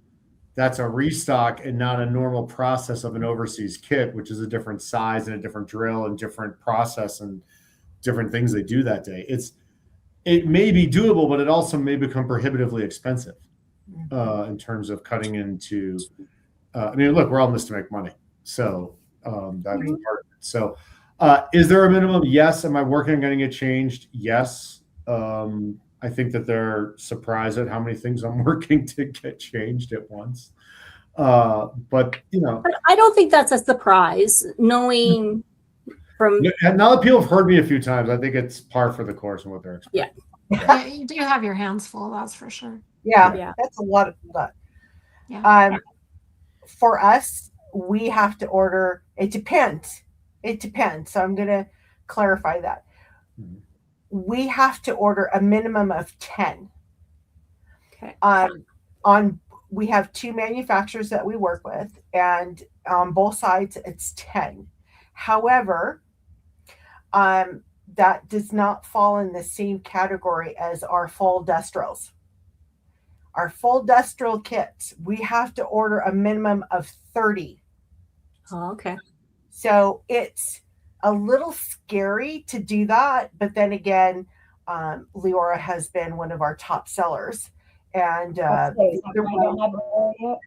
that's a restock and not a normal process of an overseas kit, which is a different size and a different drill and different process and different things they do that day. It may be doable, but it also may become prohibitively expensive in terms of cutting into. Look, we're all in this to make money, so that's part of it. So, is there a minimum? Yes. Am I working on getting it changed? Yes. I think that they're surprised at how many things I'm working to get changed at once. But
But I don't think that's a surprise, knowing from
now that people have heard me a few times, I think it's par for the course in what they're expecting.
Yeah, you do have your hands full, that's for sure.
Yeah.
That's a lot of that.
Yeah.
For us, we have to order. It depends. It depends. So I'm going to clarify that.
Mhm.
We have to order a minimum of 10.
Okay.
We have 2 manufacturers that we work with, and on both sides it's 10. However, that does not fall in the same category as our full dust drills. Our full dust drill kits, we have to order a minimum of 30.
Oh, okay.
So it's a little scary to do that, but then again, Leora has been one of our top sellers, and
That's safe. I don't have it yet.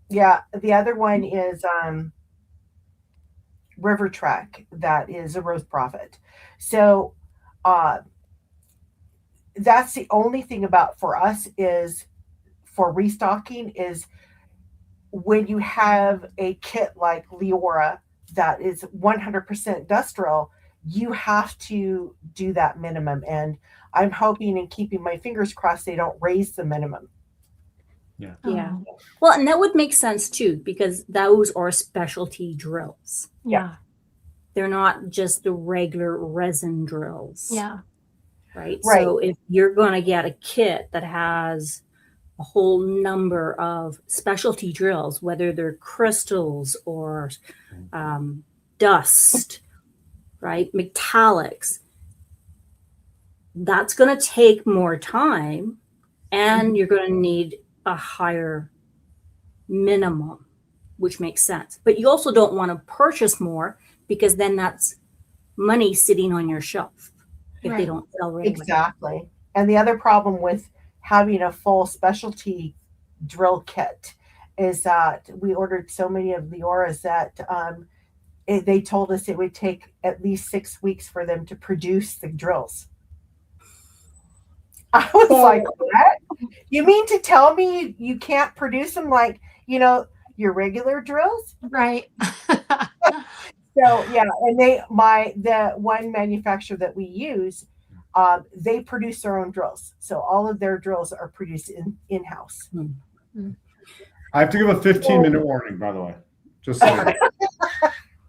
yeah, the other one is River Trek, that is a Rose Prophet. So that's the only thing about for us is for restocking is when you have a kit like Leora that is 100% dust drill, you have to do that minimum. And I'm hoping and keeping my fingers crossed they don't raise the minimum.
Yeah.
Oh,
Well, and that would make sense too, because those are specialty drills.
yeah.
They're not just the regular resin drills.
Yeah.
Right.
Right.
So if you're going to get a kit that has a whole number of specialty drills, whether they're crystals or dust, right, metallics, that's going to take more time, and you're going to need a higher minimum, which makes sense. But you also don't want to purchase more, because then that's money sitting on your shelf if they
Right.
don't sell right away.
Exactly. And the other problem with having a full specialty drill kit is that we ordered so many of Leora's that they told us it would take at least 6 weeks for them to produce the drills. I was like, what? You mean to tell me you can't produce them like, your regular drills?
Right.
So yeah, and the one manufacturer that we use, they produce their own drills. So all of their drills are produced in-house.
I have to give a 15-minute warning, by the way. Just so you know.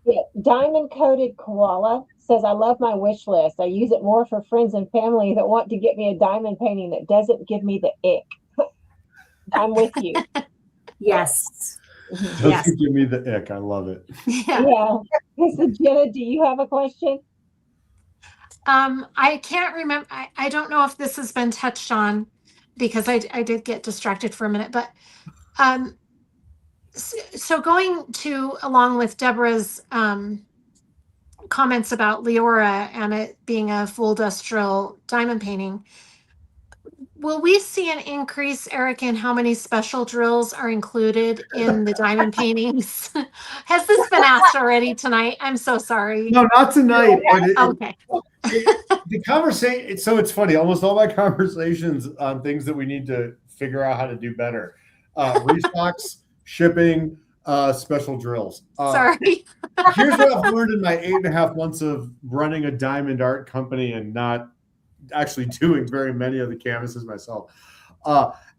Yeah, Diamond Coated Koala says, I love my wish list. I use it more for friends and family that want to get me a diamond painting that doesn't give me the ick. I'm with you.
Yes.
Doesn't
Yes.
give me the ick. I love it.
Yeah.
Yeah. So Jenna, do you have a question?
I can't remember. I don't know if this has been touched on, because I did get distracted for a minute, but so going along with Deborah's comments about Leora and it being a full dust drill diamond painting, will we see an increase, Eric, in how many special drills are included in the diamond paintings? Has this been asked already tonight? I'm so sorry.
No, not tonight. But
Okay.
the conversation. So it's funny. Almost all my conversations on things that we need to figure out how to do better: restocks, shipping, special drills.
Sorry.
Here's what I've learned in my 8.5 months of running a diamond art company and not actually doing very many of the canvases myself.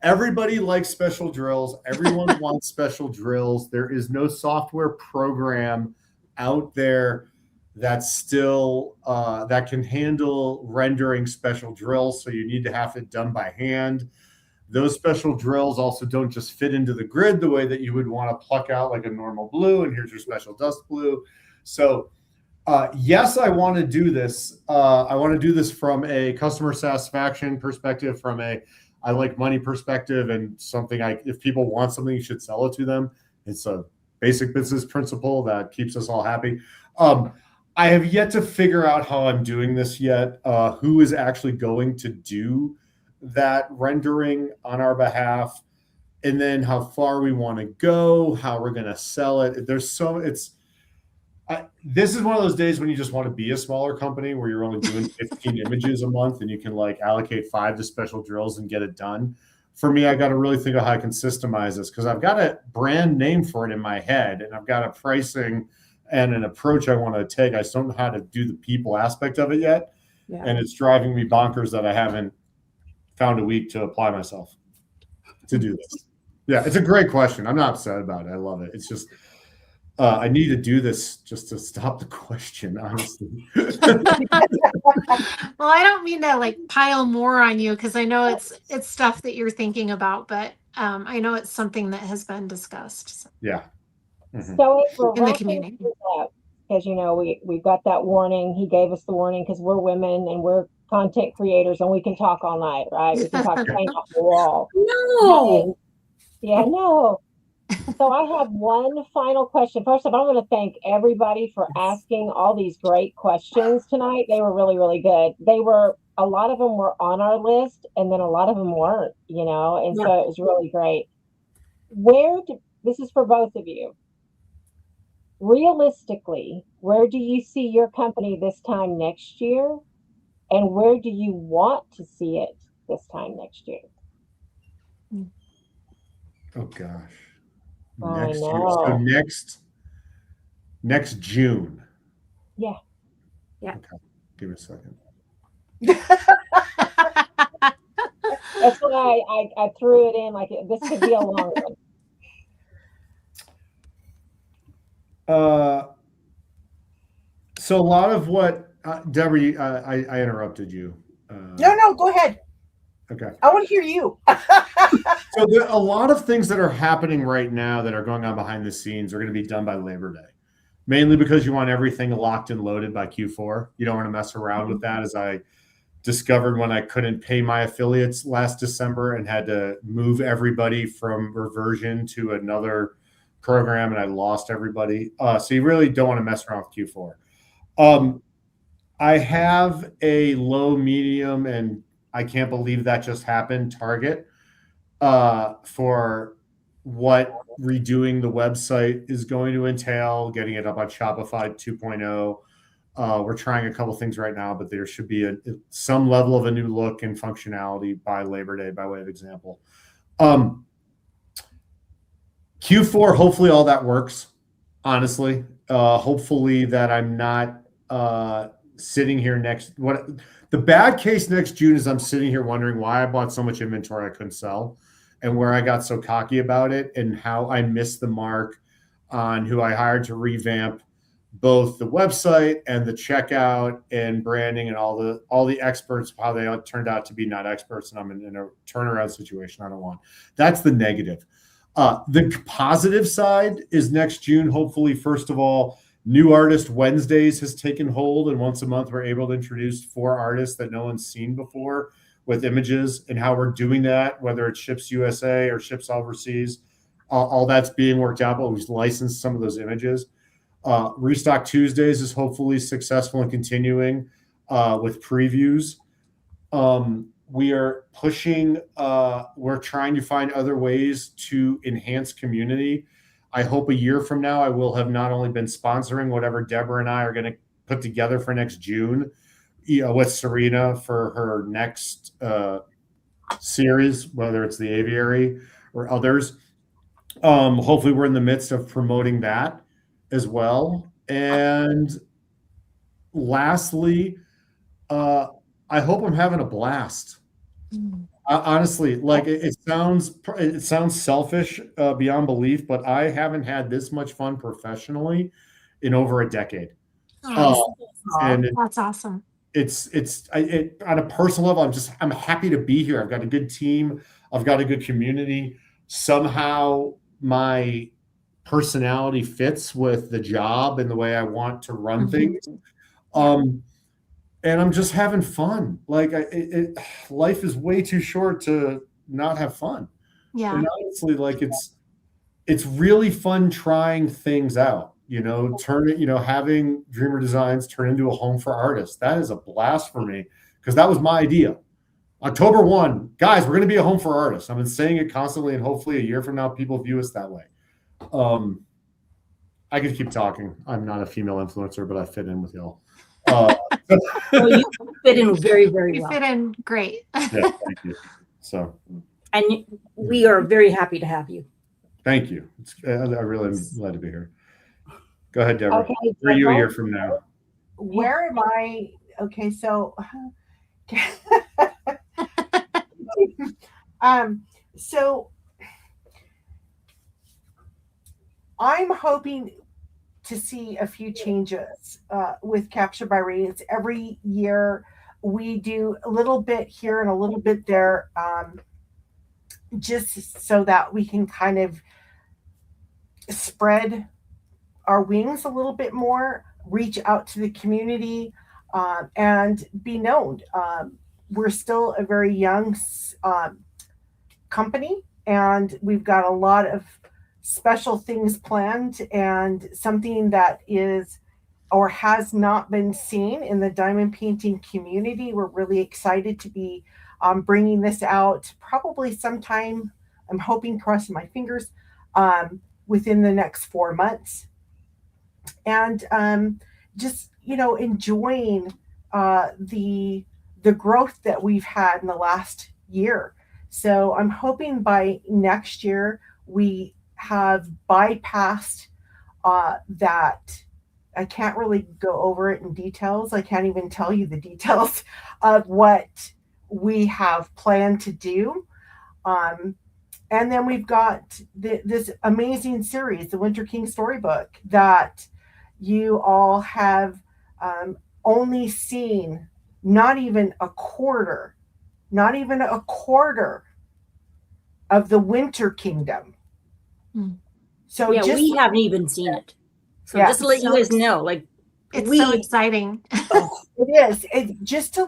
Everybody likes special drills. Everyone wants special drills. There is no software program out there that's still that can handle rendering special drills. So you need to have it done by hand. Those special drills also don't just fit into the grid the way that you would want to pluck out like a normal blue, and here's your special dust blue. So yes, I want to do this. I want to do this from a customer satisfaction perspective, from a I like money perspective, and something if people want something, you should sell it to them. It's a basic business principle that keeps us all happy. I have yet to figure out how I'm doing this yet. Who is actually going to do that rendering on our behalf, and then how far we want to go, how we're going to sell it. This is one of those days when you just want to be a smaller company where you're only doing 15 images a month and you can like allocate 5 to special drills and get it done. for me, I got to really think of how I can systemize this, because I've got a brand name for it in my head, and I've got a pricing and an approach I want to take. I just don't know how to do the people aspect of it yet.
Yeah.
And it's driving me bonkers that I haven't found a week to apply myself to do this. Yeah, it's a great question. I'm not upset about it. I love it. It's just, I need to do this just to stop the question, honestly.
Well, I don't mean to like pile more on you, because I know it's stuff that you're thinking about, but I know it's something that has been discussed. So.
Yeah. Mm-hmm.
So as we're
In the
wrapping
community.
this up, because we've got that warning. He gave us the warning because we're women and we're content creators and we can talk all night, right? We can talk paint off the wall.
No.
Yeah, no. So I have one final question. First of all, I want to thank everybody for asking all these great questions tonight. They were really, really good. A lot of them were on our list, and then a lot of them weren't, and so it was really great. This is for both of you. Realistically, where do you see your company this time next year? And where do you want to see it this time next year?
Oh gosh.
I
Next year.
know.
So next June.
Yeah.
Okay. Give me a second.
That's why I threw it in like this could be a long one.
So a lot of what Deborah, I interrupted you.
No, go ahead.
Okay.
I want to hear you.
So a lot of things that are happening right now that are going on behind the scenes are going to be done by Labor Day, mainly because you want everything locked and loaded by Q4. You don't want to mess around with that, as I discovered when I couldn't pay my affiliates last December and had to move everybody from Reversion to another program, and I lost everybody. So you really don't want to mess around with Q4. I have a low, medium, and I can't believe that just happened target for what redoing the website is going to entail, getting it up on Shopify 2.0. We're trying a couple things right now, but there should be some level of a new look and functionality by Labor Day, by way of example. Q4, hopefully all that works, honestly. Hopefully that I'm not sitting here the bad case next June is I'm sitting here wondering why I bought so much inventory I couldn't sell, and where I got so cocky about it, and how I missed the mark on who I hired to revamp both the website and the checkout and branding and all the experts, how they turned out to be not experts, and I'm in a turnaround situation I don't want. That's the negative. The positive side is next June, hopefully, first of all, New Artist Wednesdays has taken hold, and once a month we're able to introduce 4 artists that no one's seen before with images, and how we're doing that, whether it ships USA or ships overseas. All that's being worked out, but we've licensed some of those images. Restock Tuesdays is hopefully successful and continuing with previews. We are pushing, we're trying to find other ways to enhance community. I hope a year from now, I will have not only been sponsoring whatever Deborah and I are going to put together for next June, with Serena for her next series, whether it's the Aviary or others. Hopefully we're in the midst of promoting that as well. And lastly, I hope I'm having a blast. Honestly, like it sounds selfish beyond belief, but I haven't had this much fun professionally in over a decade. And
that's awesome.
It's on a personal level, I'm happy to be here. I've got a good team. I've got a good community. Somehow my personality fits with the job and the way I want to run things. And I'm just having fun. Like life is way too short to not have fun.
Yeah.
And honestly, like it's really fun trying things out. Having Dreamer Designs turn into a home for artists. That is a blast for me, because that was my idea. October 1, guys, we're going to be a home for artists. I've been saying it constantly, and hopefully a year from now, people view us that way. I could keep talking. I'm not a female influencer, but I fit in with y'all.
You fit in very, very
You
well.
fit in great.
Yeah, thank you. So,
And we are very happy to have you.
Thank you. I really am glad to be here. Go ahead, Deborah.
Okay,
Where are you a
Deborah?
year from now?
Where am I? Okay, so so I'm hoping to see a few changes with Capture by Radiance. Every year we do a little bit here and a little bit there, just so that we can kind of spread our wings a little bit more, reach out to the community, and be known. We're still a very young company, and we've got a lot of special things planned, and something that is or has not been seen in the diamond painting community. We're really excited to be bringing this out probably sometime, I'm hoping, crossing my fingers, within the next 4 months. And just, enjoying the growth that we've had in the last year. So I'm hoping by next year we have bypassed that. I can't really go over it in details. I can't even tell you the details of what we have planned to do. And then we've got this amazing series, the Winter King Storybook, that you all have only seen not even a quarter of the Winter Kingdom. So
Yeah,
just
we haven't even seen it. So
Yeah.
just to let you guys know, like
It's so exciting.
it is. Just to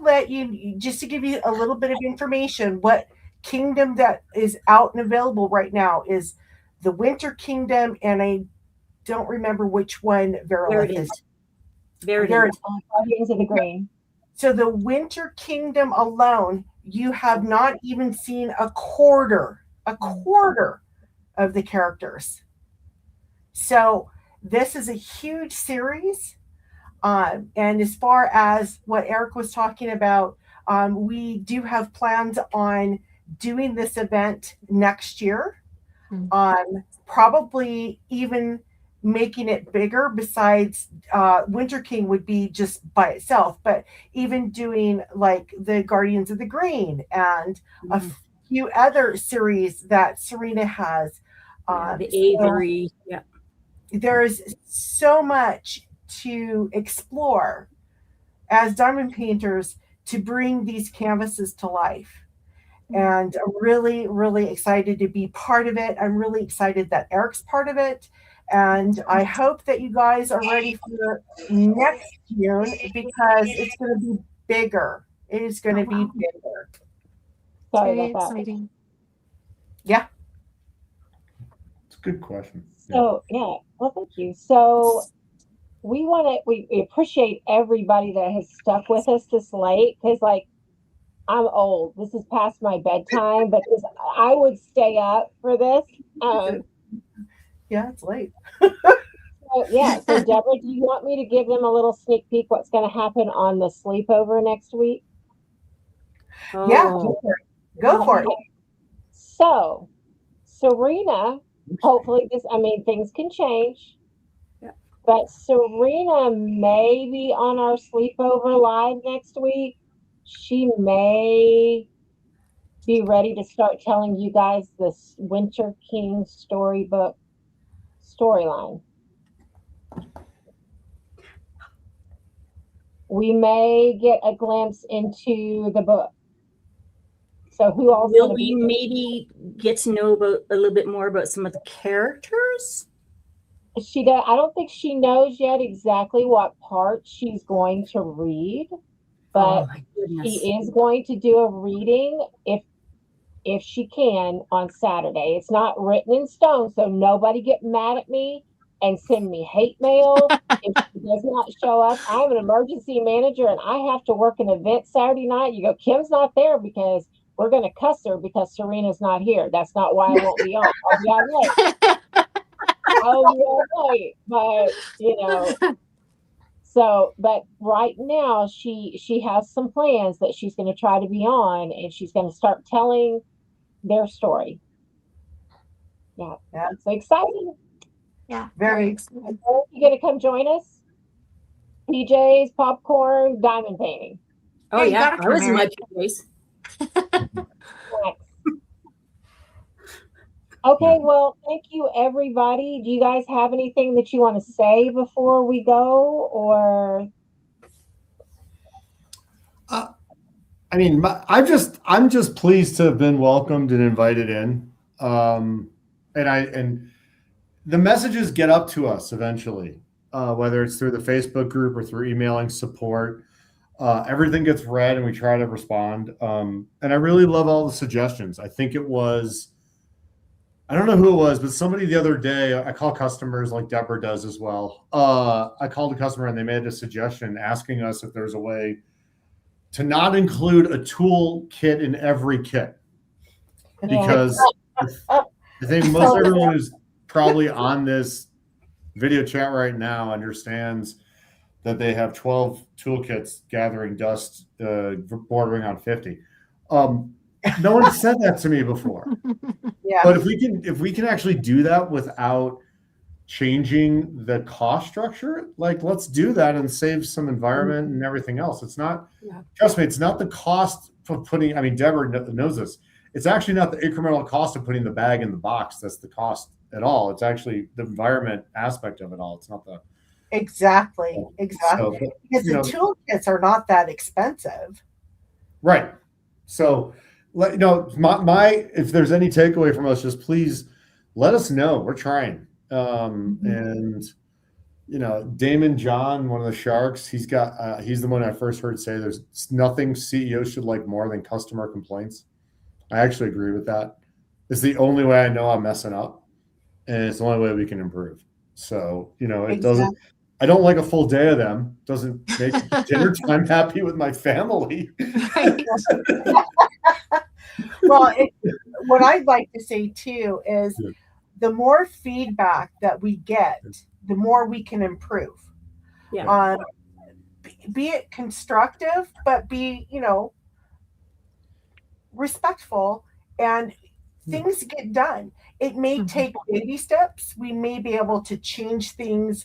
give you a little bit of information, what kingdom that is out and available right now is the Winter Kingdom, and I don't remember which one Verolith is.
Verdant.
Guardians of the Green.
So the Winter Kingdom alone, you have not even seen a quarter of the characters. So this is a huge series. And as far as what Eric was talking about, we do have plans on doing this event next year. Probably even making it bigger. Besides, Winter King would be just by itself, but even doing like the Guardians of the Green and a few other series that Serena has.
The Avery. Yeah.
There's so much to explore as diamond painters to bring these canvases to life. And I'm really, really excited to be part of it. I'm really excited that Eric's part of it. And I hope that you guys are ready for next June, because it's going to be bigger. It is going to be bigger.
Sorry
Very
about that.
exciting.
Yeah.
It's a good question.
So yeah, well, thank you. So we appreciate everybody that has stuck with us this late, because like I'm old. This is past my bedtime, but I would stay up for this.
Yeah, it's late.
So Deborah, do you want me to give them a little sneak peek what's going to happen on the sleepover next week?
Yeah, go for it.
So Serena, hopefully things can change.
Yeah.
But Serena may be on our sleepover live next week. She may be ready to start telling you guys this Winter King storybook storyline. We may get a glimpse into the book. So who else
will we maybe get to know about a little bit more about some of the characters?
She does. I don't think she knows yet exactly what part she's going to read, but she is going to do a reading if she can on Saturday. It's not written in stone, so nobody get mad at me and send me hate mail if she does not show up. I'm an emergency manager and I have to work an event Saturday night. You go, Kim's not there because we're going to cuss her because Serena's not here. That's not why I won't be on. I'll be on late. I'll be on late, but So, but right now she has some plans that she's going to try to be on, and she's going to start telling their story. Yeah.
Yeah.
So exciting.
Yeah.
Very
excited.
You gonna come join us? PJs, popcorn, diamond painting.
Oh
Yeah, you
yeah,
gotta
I was
come,
in my
Eric.
place.
Next. Okay, well, thank you, everybody. Do you guys have anything that you want to say before we go, or?
I mean, I'm just pleased to have been welcomed and invited in. And the messages get up to us eventually, whether it's through the Facebook group or through emailing support. Everything gets read and we try to respond. And I really love all the suggestions. I think it was, I don't know who it was, but somebody the other day, I call customers like Deborah does as well. I called a customer and they made a suggestion asking us if there's a way to not include a tool kit in every kit. Because I think most everyone who's probably on this video chat right now understands that they have 12 toolkits gathering dust, bordering on 50. No one said that to me before.
Yeah.
But if we can actually do that without changing the cost structure, like let's do that and save some environment and everything else. It's not, trust me, it's not the cost of putting, I mean, Deborah knows this. It's actually not the incremental cost of putting the bag in the box. That's the cost at all. It's actually the environment aspect of it all. It's not the.
Exactly.
So,
Because the toolkits are not that expensive.
Right. So, my if there's any takeaway from us, just please let us know. We're trying. And Damon John, one of the Sharks, he's the one I first heard say there's nothing CEOs should like more than customer complaints. I actually agree with that. It's the only way I know I'm messing up, and it's the only way we can improve. So, it doesn't. I don't like a full day of them. Doesn't make dinner time happy with my family.
Right.
Well, what I'd like to say too is the more feedback that we get, the more we can improve.
Yeah.
Be it constructive, but be, respectful, and things get done. It may take baby steps. We may be able to change things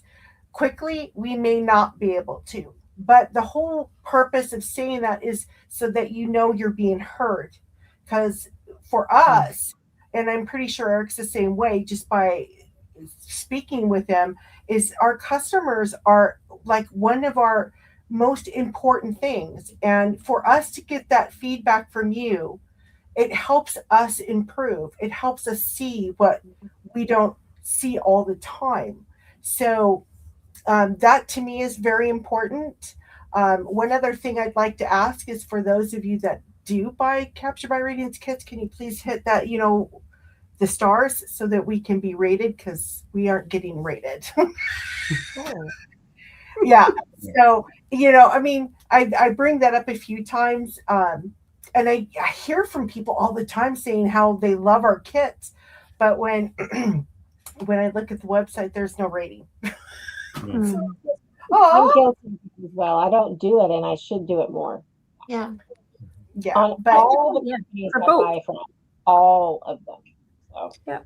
quickly. We may not be able to. But the whole purpose of saying that is so that you're being heard. Because for us, and I'm pretty sure Eric's the same way, just by speaking with them, is our customers are like one of our most important things. And for us to get that feedback from you, it helps us improve. It helps us see what we don't see all the time. So that to me is very important. One other thing I'd like to ask is for those of you that do buy Capture by Radiance kits, can you please hit that, the stars so that we can be rated, because we aren't getting rated. Yeah. So, I bring that up a few times. And I hear from people all the time saying how they love our kits. But when I look at the website, there's no rating.
I'm guilty as well. I don't do it, and I should do it more.
Yeah.
Yeah.
On all the companies I buy from, all of them. So.
Yeah.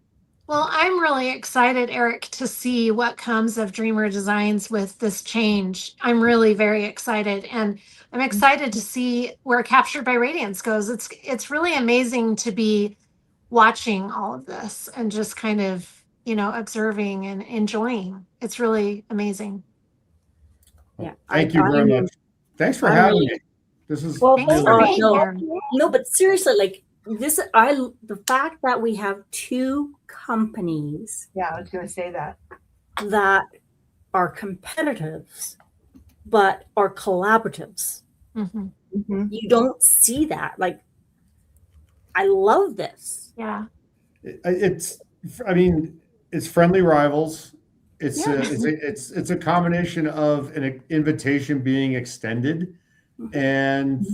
Well, I'm really excited, Eric, to see what comes of Dreamer Designs with this change. I'm really very excited, and I'm excited to see where Captured by Radiance goes. It's really amazing to be watching all of this and just kind of, observing and enjoying. It's really amazing.
Yeah.
Thank you very much. Thanks for having me. This is
Thanks for being here.
No, but seriously, like the fact that we have two companies.
Yeah, I was going to say that
are competitors, but are collaboratives. You don't see that. Like, I love this.
Yeah.
It's friendly rivals. It's a combination of an invitation being extended and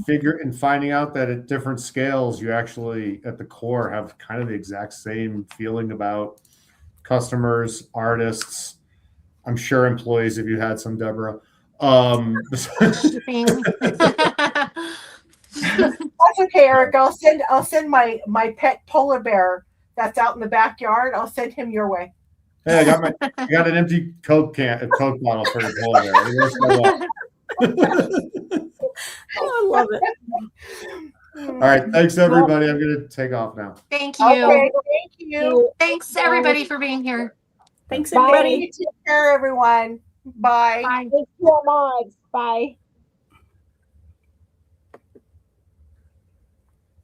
finding out that at different scales, you actually at the core have kind of the exact same feeling about customers, artists, I'm sure employees, if you had some, Deborah.
That's okay, Eric. I'll send my pet polar bear that's out in the backyard. I'll send him your way.
Hey, I got an empty Coke bottle for your polar bear. You wanna
Oh, I love it.
All right, thanks everybody. I'm gonna take off now.
Thank you.
Okay, thank you.
Thanks everybody for being here.
Thanks,
Bye.
everybody.
Take care, everyone. Bye.
Bye.
Thanks to our mods. Bye.